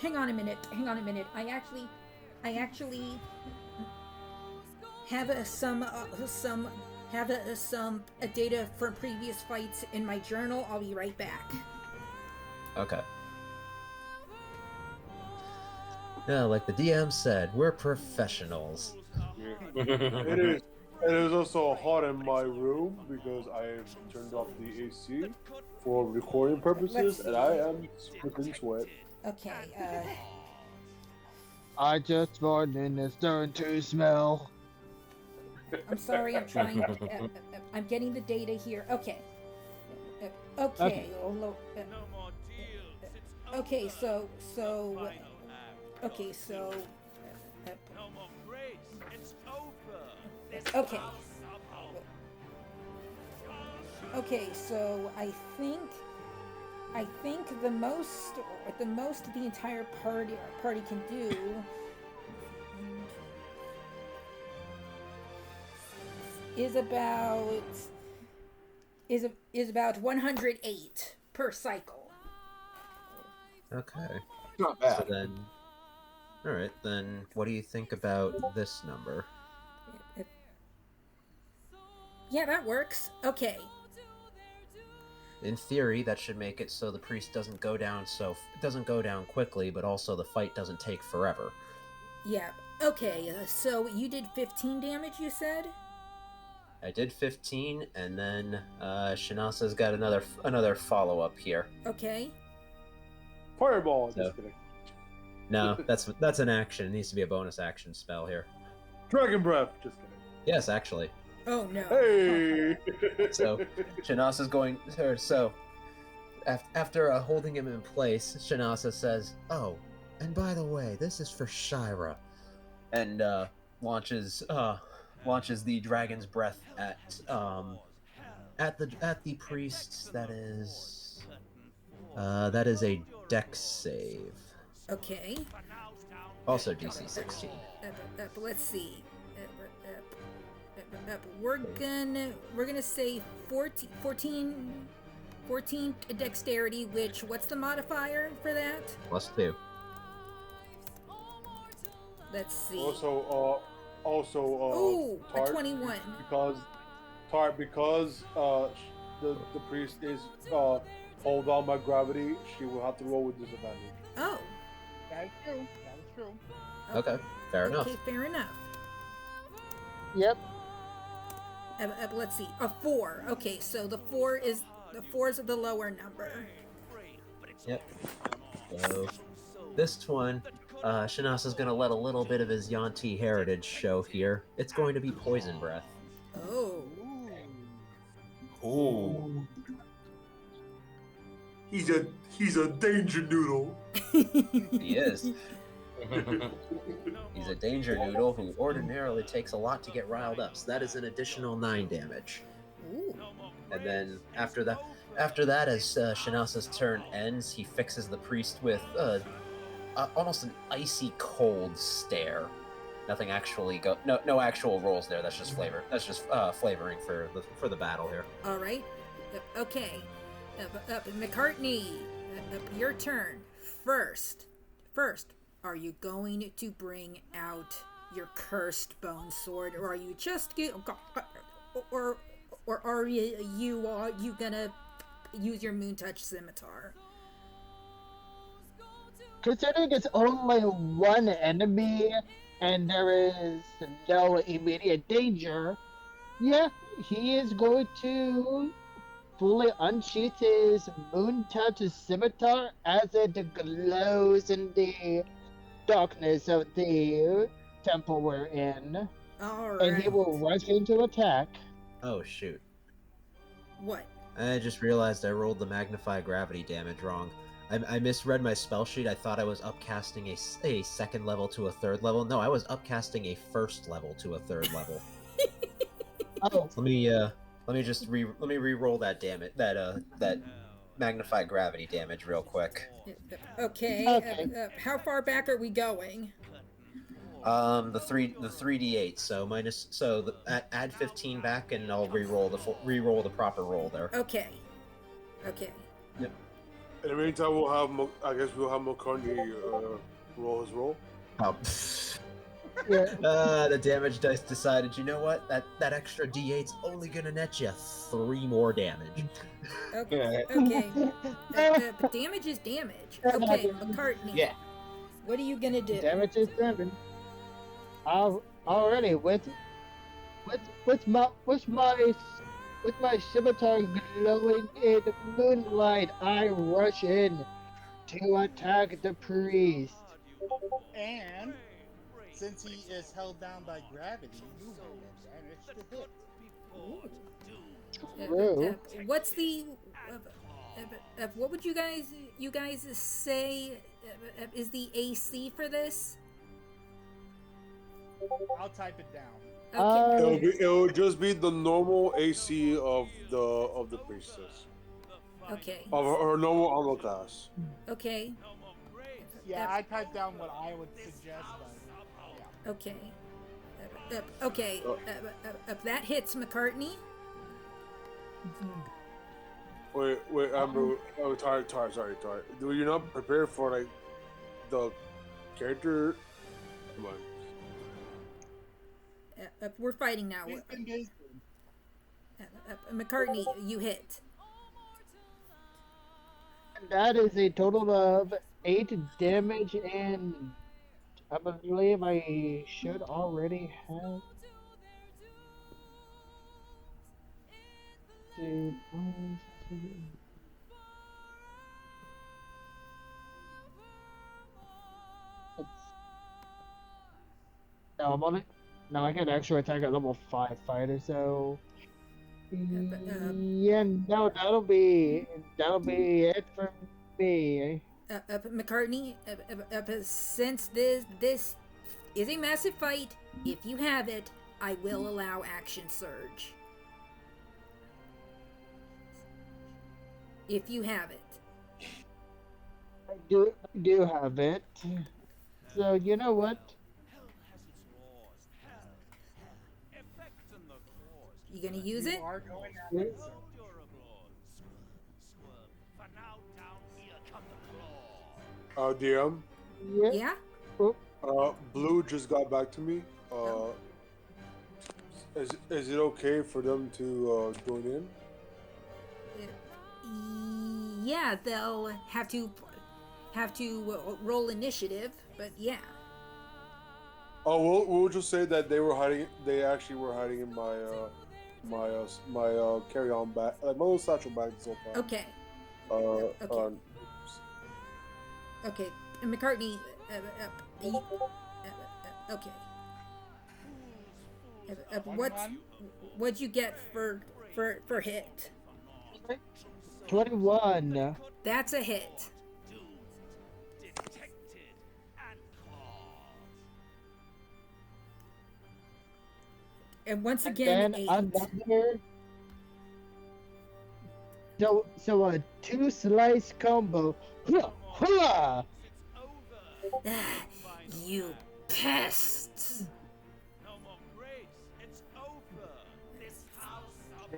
Hang on a minute. I actually have some data from previous fights in my journal. I'll be right back. Okay. Yeah, like the DM said, we're professionals. It is also hot in my room because I turned off the AC for recording purposes, and I am dripping sweat. Okay. I just farted and it's starting to smell. I'm sorry. I'm trying. I'm getting the data here. Okay. Okay. No more deals. It's Okay. over. So. Final act. Okay. So. No more grace. It's over. This Okay. house of hope. Okay, so I think the most the entire party can do is about 108 per cycle. Okay. Not So bad. then, all right. Then, what do you think about this number? Yeah, that works. Okay. In theory, that should make it so the priest doesn't go down quickly, but also the fight doesn't take forever. Yeah. Okay. So you did 15 damage, you said? I did 15, and then Shinasa's got another follow up here. Okay. Fireball. So- Just kidding. No, that's an action. It needs to be a bonus action spell here. Dragon breath. Just kidding. Yes, actually. Oh no. Hey. So Shinasa's going. So after holding him in place, Shin'asa says, "Oh, and by the way, this is for Sheira," and launches the dragon's breath at the priest. That is a Dex save. Okay. Also DC 16. Let's see. We're gonna say 14 dexterity. Which what's the modifier for that? +2. Let's see. Also, Ooh, a Tart, 21. because the priest is hold on by gravity, she will have to roll with disadvantage. Oh. That is true. That is true. Okay, fair enough. Okay, fair enough. Yep. Let's see. A 4. Okay, so the 4 is the lower number. Yep. So this one, Shinasa's gonna let a little bit of his Yanti heritage show here. It's going to be poison breath. Oh. Ooh. He's a danger noodle. He is. He's a danger noodle who ordinarily takes a lot to get riled up, so that is an additional 9 damage. Ooh. And then after that, as Shinasa's turn ends, he fixes the priest with almost an icy cold stare. Nothing actually no actual rolls there. That's just flavor. That's just flavoring for the battle here. All right. Okay. McCartney, your turn. First, are you going to bring out your cursed bone sword, or are you just or are you gonna use your moon touch scimitar? Considering it's only one enemy and there is no immediate danger, yeah, he is going to fully unsheath his moon touch scimitar as it glows in the darkness of the temple we're in. All right. And he will rush into attack. Oh shoot! What? I just realized I rolled the magnify gravity damage wrong. I misread my spell sheet. I thought I was upcasting a second level to a third level. No, I was upcasting a first level to a third level. Oh, Let me re-roll that that magnify gravity damage real quick. Okay. Okay. How far back are we going? The 3d8. So add 15 back, and I'll re-roll the proper roll there. Okay. Okay. Yep. In the meantime, I guess we'll have McCartney roll his roll. Oh, Yeah. the damage dice decided, you know what? That extra d8's only gonna net you 3 more damage. Okay. Okay. But damage is damage. Okay, McCartney. Yeah. What are you gonna do? Damage is 7. Already with my scimitar glowing in the moonlight, I rush in to attack the priest. And since he is held down by gravity, you have advantage to hit. True. What's the? What would you guys say is the AC for this? I'll type it down. Okay. It'll just be the normal AC of the priestess. Okay. Of her normal armor class. Okay. Yeah, I typed down what I would suggest, but yeah. Okay. Okay. That hits McCartney. Wait, Amber. Oh, Tar. Sorry. Do you not prepare for like the character? Come on. We're fighting now. He's engaged. McCartney, you hit. That is a total of 8 damage, and I believe I should already have. No, I'm on it. No, I can actually attack a level 5 fighter, so. Yeah, no, that'll be it for me. McCartney, since this is a massive fight, if you have it, I will allow action surge. If you have it. I do have it. So you know what? You gonna use it? You are going at it, so. DM. Yeah? Blue just got back to me. Is it okay for them to join in? Yeah, they'll have to roll initiative, but yeah. Oh, we'll just say that they were hiding. They actually were hiding in my carry-on bag, like my little satchel bag so far. Okay. Okay. Okay, McCartney. Okay. What'd you get for hit? 21. That's a hit. And once again, then 8. Another. So a 2 slice combo. Hua! You pests!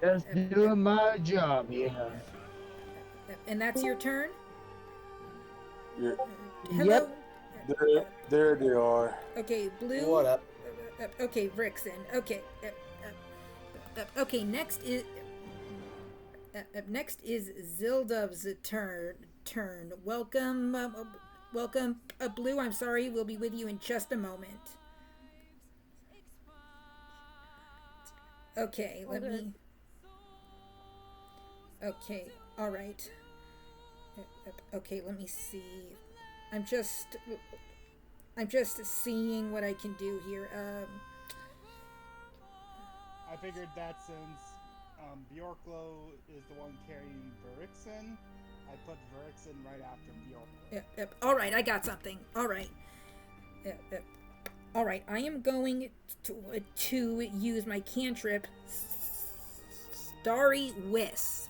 Just doing my job, yeah. And that's your turn? Yeah. Hello? There they are. Okay, Blue. What up? Okay, Vyrxn. Okay. Okay, next is Zildove's turn. Welcome, Blue. I'm sorry. We'll be with you in just a moment. Okay, let me. Okay, all right. Okay, let me see. I'm just seeing what I can do here. I figured that since Björklo is the one carrying Vyrxn, I put Vyrxn right after Björklo. Yep. All right, I got something. All right. All right, I am going to use my cantrip, Starry Wisp.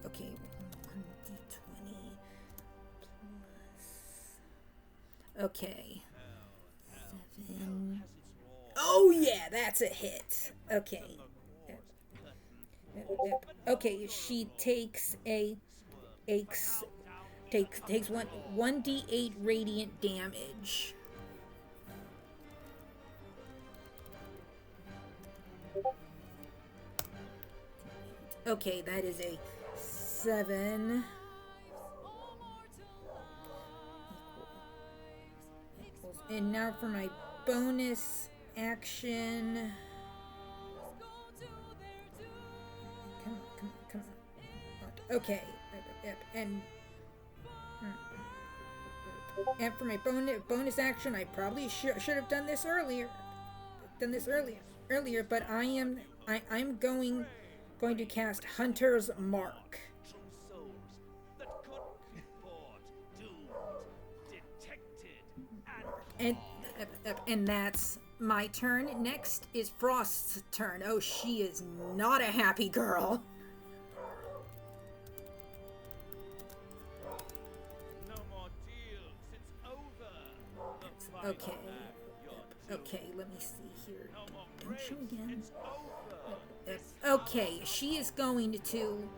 Okay, 1d20. Okay. 7. Oh yeah, that's a hit. Okay. Okay, she takes takes 1d8 radiant damage. Okay, that is a 7. And now for my bonus action. Come on. Okay. And for my bonus action, I probably should have done this earlier. But I'm going to cast Hunter's Mark. True souls that could be bought, doomed, detected, And that's my turn. Next is Frost's turn. Oh, she is not a happy girl. no more deals. It's over. The final Okay. act, you're Okay, let me see here. no more Don't show grace. again. It's over. Okay, she is going to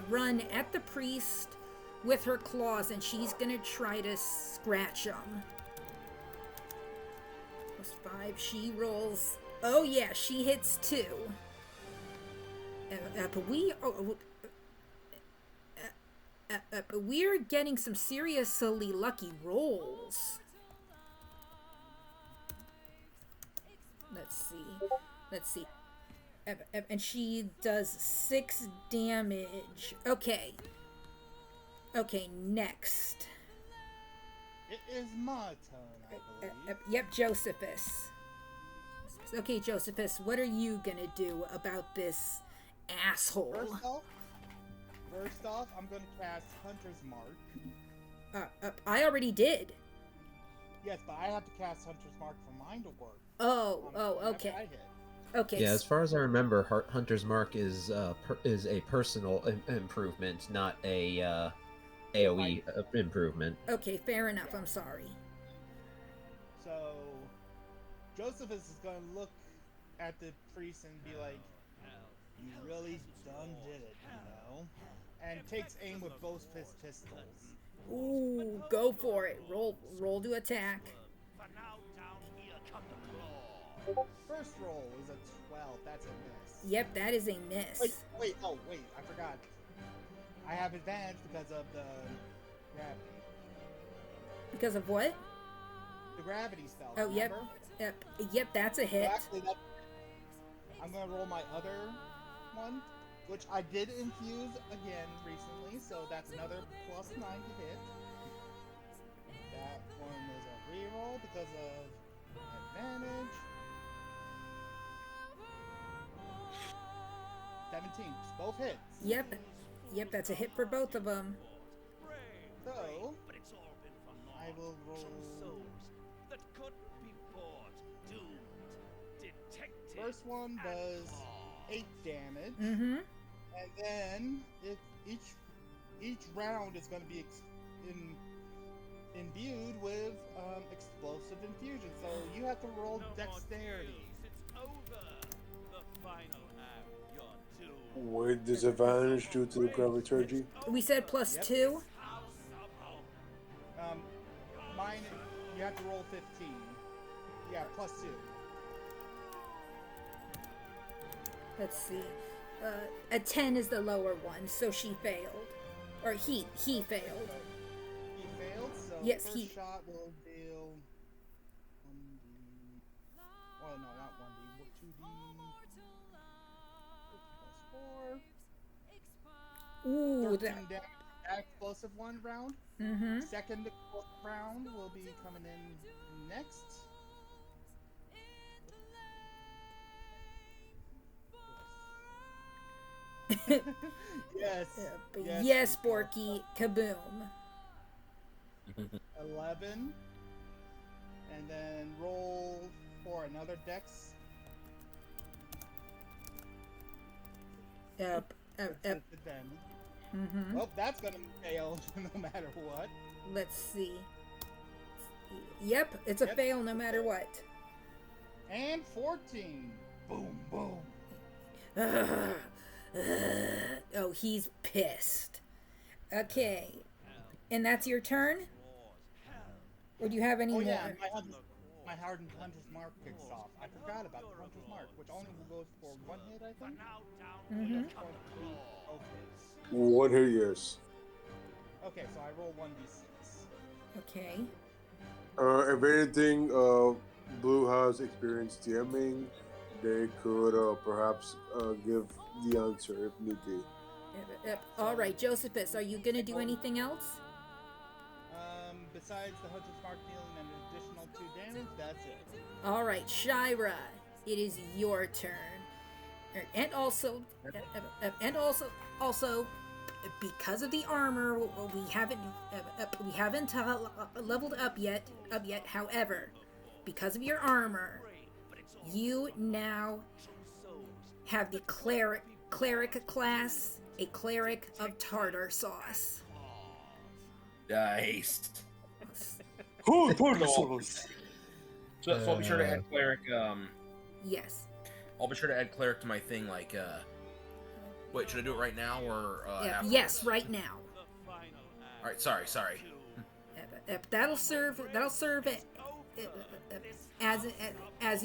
run at the priest with her claws, and she's going to try to scratch him. +5. She rolls. Oh yeah, she hits 2. But we're getting some seriously lucky rolls. Let's see. And she does 6 damage. Okay, next. It is my turn, I believe. Yep, Josephus. Okay, Josephus, what are you gonna do about this asshole? First off, I'm going to cast Hunter's Mark. I already did. Yes, but I have to cast Hunter's Mark for mine to work. Okay. I hit. Okay. Yeah, as far as I remember, Hunter's Mark is a personal improvement, not a AOE improvement. Okay, fair enough. I'm sorry. So, Josephus is going to look at the priest and be like, you really done did it, you know? And takes aim with both his pistols. Ooh, go for it. Roll to attack. For now, down here come the claw. First roll is a 12. That's a miss. Yep, that is a miss. Wait, I forgot. I have advantage because of the gravity. Because of what? The gravity spell. Oh, remember? Yep, that's a hit. So actually, I'm going to roll my other one, which I did infuse again recently, so that's another +9 to hit. That one is a reroll because of advantage. 17, both hits. Yep, that's a hit for both of them. So, But it's all been for naught. I will True roll. souls that could be bought, doomed, detected. First one does 8 damage, Mm-hmm. and then each round is going to be imbued with explosive infusion. So you have to roll No more dexterity. deals. It's over. The final act, you're doomed. With disadvantage due to the graviturgy. We said +2. Mine, you have to roll 15. Yeah, +2. Let's see. A 10 is the lower one, so she failed. Or he failed. He failed, so Yes, first shot will deal 1d. Well, no, not 1d. 2d. +4. Ooh, 13 damage. That explosive one round. Mm-hmm. Second explosive round will be coming in next. Yes. Yes, Borky. Kaboom. 11. And then roll for another dex. Yep. Advantage. Mm-hmm. Well, that's gonna fail no matter what. Let's see. Yep, it's a Yep. fail no matter what. And 14. Boom, boom. Oh, he's pissed. Okay. And that's your turn? Or do you have any Oh more? yeah, my Hardened Hunter's Mark kicks off. I forgot about the Hunter's Mark, which only goes for 1 hit, I think? Mm-hmm. Okay. One hit, yes. Okay, so I roll 1d6. Okay. If anything, Blue has experience DMing. They could perhaps give the answer if need be. All right, Josephus, are you going to do anything else? Besides the Hunter's Mark dealing an additional 2 damage, that's it. All right, Sheira, it is your turn. And also, because of the armor, we haven't leveled up yet. However, because of your armor, you now have the cleric class, a cleric of tartar sauce. Nice. Oh, tartar sauce! So I'll be sure to add cleric. Yes. I'll be sure to add cleric to my thing. Like, wait, should I do it right now or? Yes, right now. All right. Sorry. That'll serve as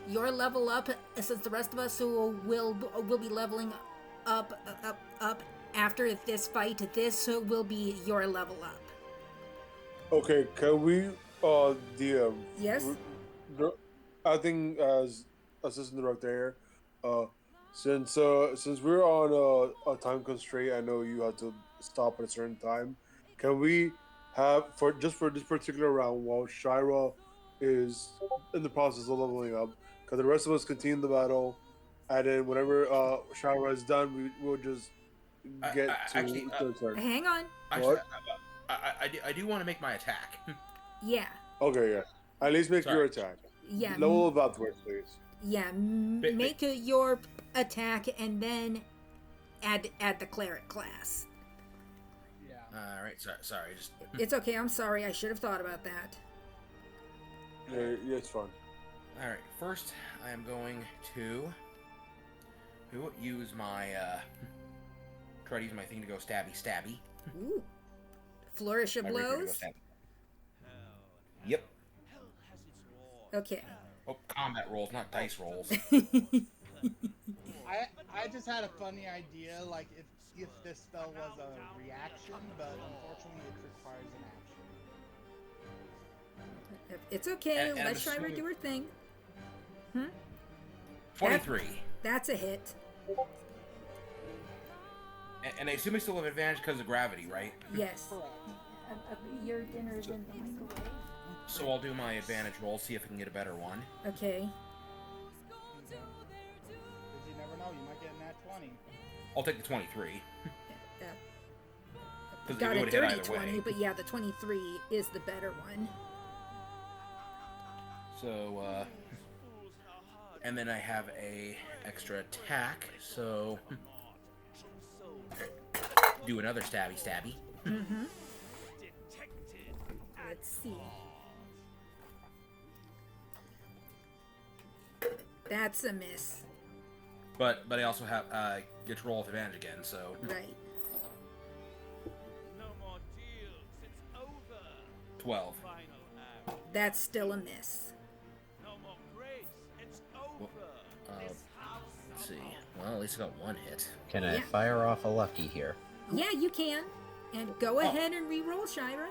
your level up, since the rest of us who will be leveling up after this fight. This will be your level up. Okay, can we, DM? Yes. I think as assistant director here, since we're on a time constraint, I know you have to stop at a certain time. Can we have for this particular round while Sheira is in the process of leveling up? Because the rest of us continue the battle, and then whenever Sheira is done, we'll just get to the turn. Hang on. Actually, I do want to make my attack. Yeah. Okay, yeah. At least make your attack. Yeah. Level of upwards, please. Yeah. Make your attack and then add the cleric class. Yeah. All right. Sorry. Just. It's okay. I'm sorry. I should have thought about that. Yeah, it's fine. All right. First, I am going to use my try to use my thing to go stabby. Ooh. Flourish of My rapier to go blows. stabby. Yep. Okay. Oh, combat rolls, not dice rolls. I just had a funny idea, like if this spell was a reaction, but unfortunately it requires an action. It's okay. And Let I'm Sheira assuming- do her thing. 23. That's a hit. And I assume I still have advantage because of gravity, right? Yes. Correct. Your dinner's in the microwave. So I'll do my advantage roll, see if I can get a better one. Okay. Because you never know, you might get a nat 20. I'll take the 23. Because Got it a would hit dirty either 20, way. but yeah, the 23 is the better one. So, and then I have a extra attack, so do another stabby. Mm-hmm. Let's see. That's a miss. But I also have get to roll with advantage again, so Right. No more deals. It's over. 12. Final act. That's still a miss. No more grace. It's over. This house Let's see. Well, at least I got one hit. Can I Yeah. fire off a lucky here? Yeah, you can. And go ahead and re-roll, Sheira.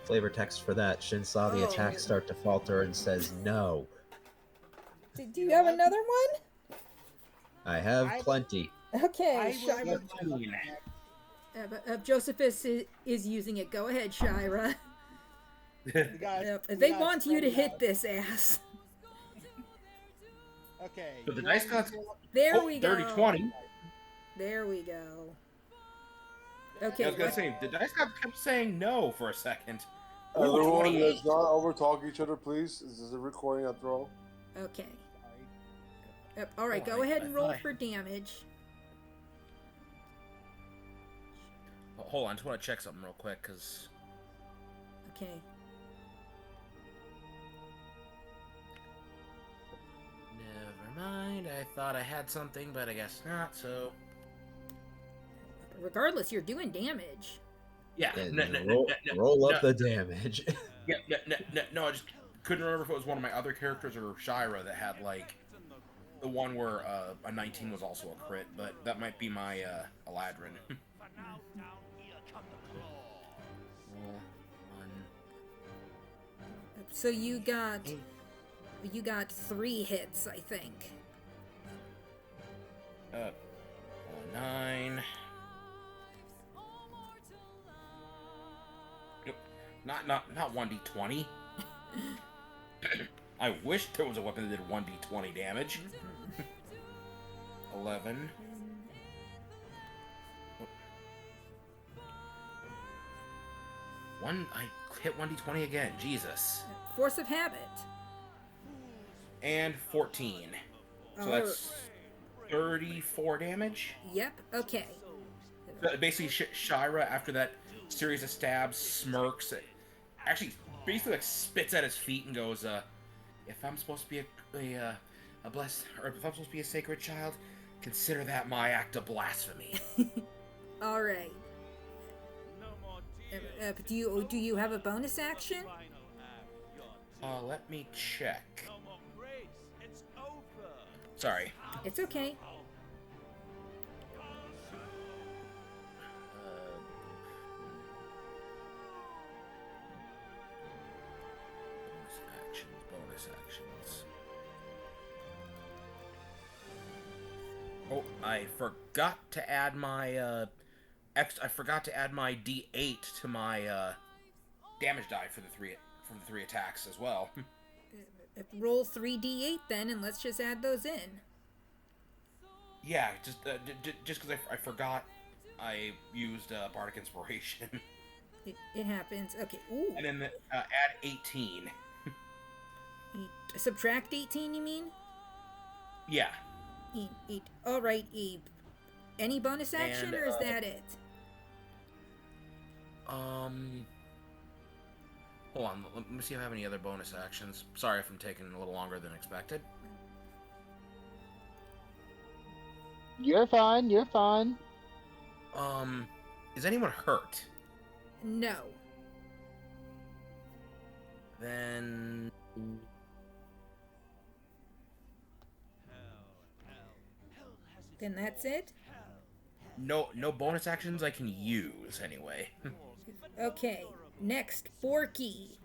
Flavor text for that. Shin saw the attack start to falter and says no. Do you have another one? I have plenty. Okay, I will- Sheira. Josephus is using it. Go ahead, Sheira. You guys, They want you to hit this ass. Okay. But the you dice want got me to- There we go. 30, 20. There we go. I Okay. was gonna say, the dice god kept saying no for a second. Ooh, Everyone, 28. let's not overtalk each other, please. This is a recording after all. Okay. Sorry. All right. Go Alright, ahead and roll fine. for damage. Hold on, I just want to check something real quick, because... Okay. Never mind, I thought I had something, but I guess not, so... Regardless, you're doing damage. Yeah, Roll up the damage. No, I just couldn't remember if it was one of my other characters or Sheira that had, like, the one where a 19 was also a crit, but that might be my Eladrin. For now, down here come the claw. Well, one... So you got 3 hits, I think. 9... Nope. Not 1d20. I wish there was a weapon that did 1d20 damage. 11. I hit 1d20 again. Jesus. Force of habit. And 14. So that's 34 damage. Yep. Okay. Basically, Sheira, after that series of stabs, smirks. Actually, basically like spits at his feet and goes, "If I'm supposed to be a blessed, or if I'm supposed to be a sacred child, consider that my act of blasphemy." All right. No more tears. Do you have a bonus action? Final act, your Let me check. no more grace. It's over. Sorry. It's okay. Bonus actions. Oh, I forgot to add my I forgot to add my D8 to my damage die for the three attacks as well. Roll 3d8 then, and let's just add those in. Yeah, just because I forgot I used Bardic Inspiration. It happens. Okay. Ooh. And then add 18. Subtract 18, you mean? Yeah. All right. Any bonus action, And, or is that it? Hold on. Let me see if I have any other bonus actions. Sorry if I'm taking a little longer than expected. You're fine. You're fine. Is anyone hurt? No. Then... Then that's it? No bonus actions I can use, anyway. Okay. Next, Borky.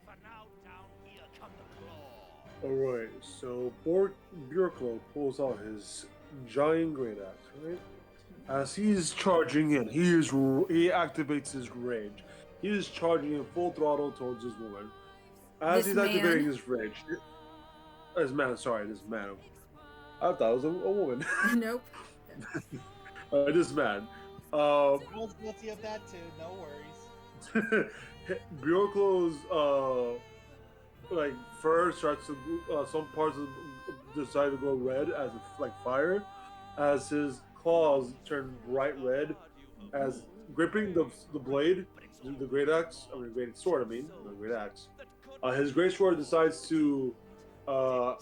For now, down here come the claw. Alright, so Björklo pulls out his giant great axe, right? As he's charging in, he activates his rage. He is charging in full throttle towards this woman. As This he's activating man? his rage, this man. I thought it was a woman. Nope. This man. I was guilty of that too. No worries. Björklo's like fur starts to some parts of decide to go red as like fire, as his claws turn bright red, as gripping the blade, the great axe, the great sword. The great axe. His great sword decides to, go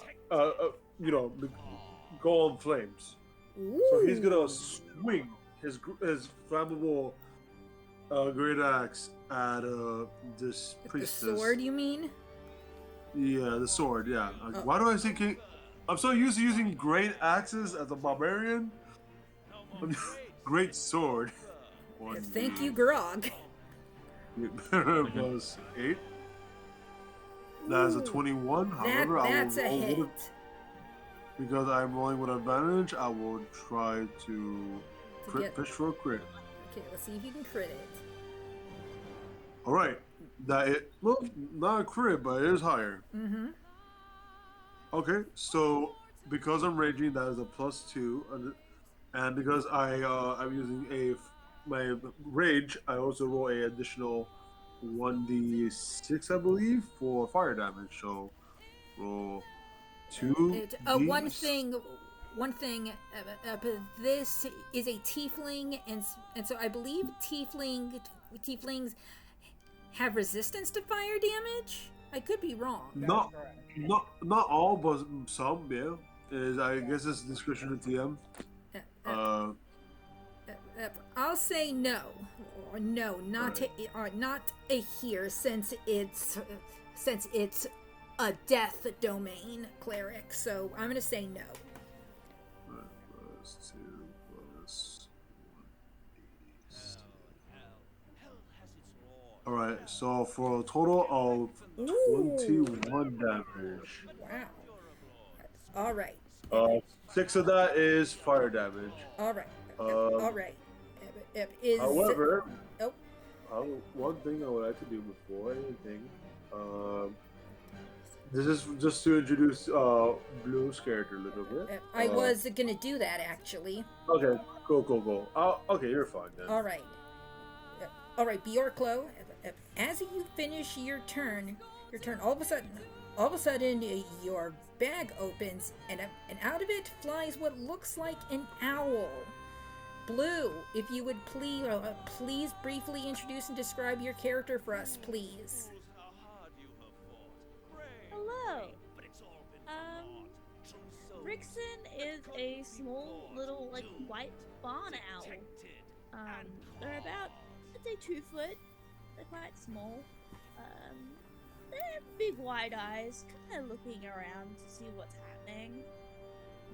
on flames. Ooh. So he's gonna swing his flammable great axe at this The priestess. sword, you mean? Yeah, the sword. Yeah. Oh. Why do I say king? I'm so used to using great axes as a barbarian. Great sword. Thank you, Grog. Plus 8. That is a 21. However, That's a I will roll hit. with it. Because I'm rolling with advantage, I will try to fish for a crit. Okay, let's see if you can crit it. Alright. Well, not a crit, but it is higher. Mm-hmm. Okay, so because I'm raging, that is a +2. And because I'm using my rage, I also roll a additional 1d6, I believe, for fire damage. So roll 2. One thing one thing. This is a tiefling, and so I believe tieflings have resistance to fire damage. I could be wrong. Not, correct. not all, but some. Yeah, I guess it's discretion of TM. I'll say no, or no, not not a here, since it's a death domain cleric. So I'm gonna say no. Plus 2 plus 1. All right, so for a total of 21 damage. Wow. All right. 6 of that is fire damage. All right. All right. Is However, oh. One thing I would like to do before anything, this is just to introduce Blue's character a little bit. I was gonna do that actually. Okay, cool. Okay, you're fine then. All right. Björklo, as you finish your turn, all of a sudden, your bag opens, and out of it flies what looks like an owl. Blue, if you would please briefly introduce and describe your character for us, please. Hello. Vyrxn is a small little white barn owl. They're about, I'd say, 2 foot. They're quite small. They have big wide eyes, kind of looking around to see what's happening.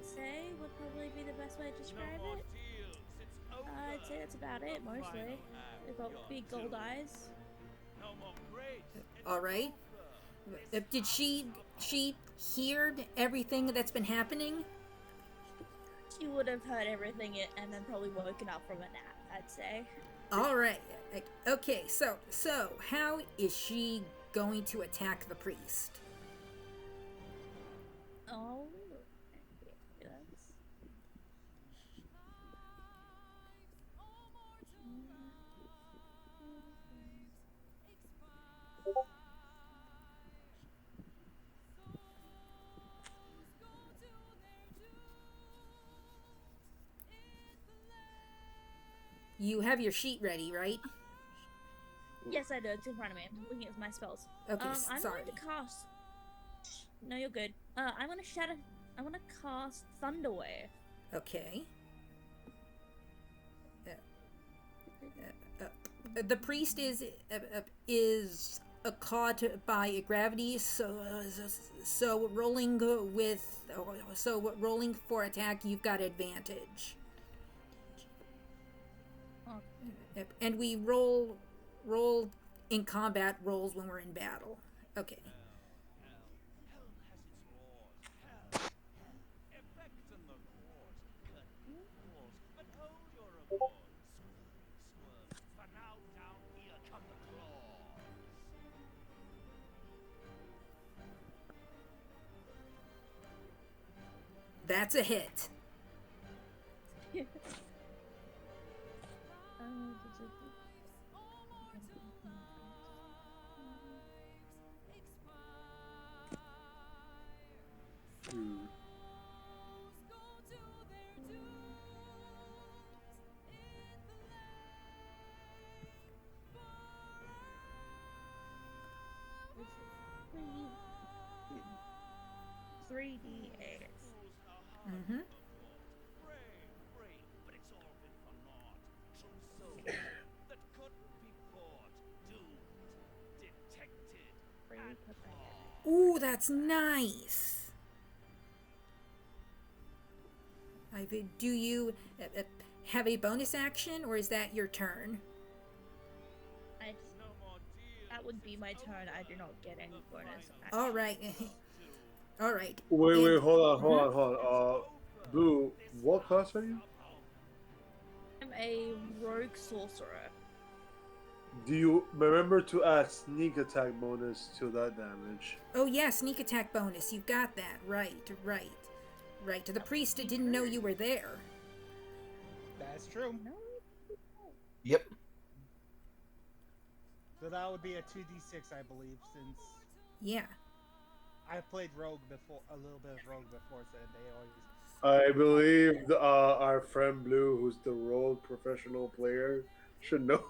Say would probably be the best way to describe it. I'd say that's about it, mostly. They've got big gold eyes. All right. Did she hear everything that's been happening? She would have heard everything and then probably woken up from a nap, I'd say. All right. Okay. So how is she going to attack the priest? Oh. You have your sheet ready, right? Yes, I do. It's in front of me. I'm looking at my spells. Okay, I'm sorry. going to cast. No, you're good. I'm gonna shatter. I'm gonna cast Thunderwave. Okay. The priest is caught by gravity, so rolling for attack, you've got advantage. Oh. And we roll in combat rolls when we're in battle. Okay. That's a hit. Three D8. Mm-hmm. Ooh, that's nice. Do you have a bonus action, or is that your turn? That would be my turn. I do not get any bonus action. All right. All right. Wait, hold on. Blue, what class are you? I'm a rogue sorcerer. Do you remember to add sneak attack bonus to that damage? Oh yeah, sneak attack bonus. You've got that. Right. The priest didn't know you were there. That's true. No. Yep. So that would be a 2d6, I believe, since Yeah. I played rogue before, a little bit of rogue before, so they always I believe our friend Blue, who's the role professional player, should know.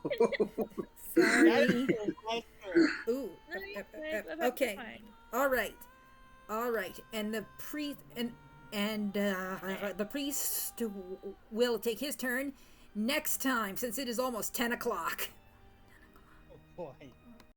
Sorry. That's true. Ooh. Okay. Fine. All right. All right. And the priest and the priest will take his turn next time, since it is almost 10 o'clock. Oh boy.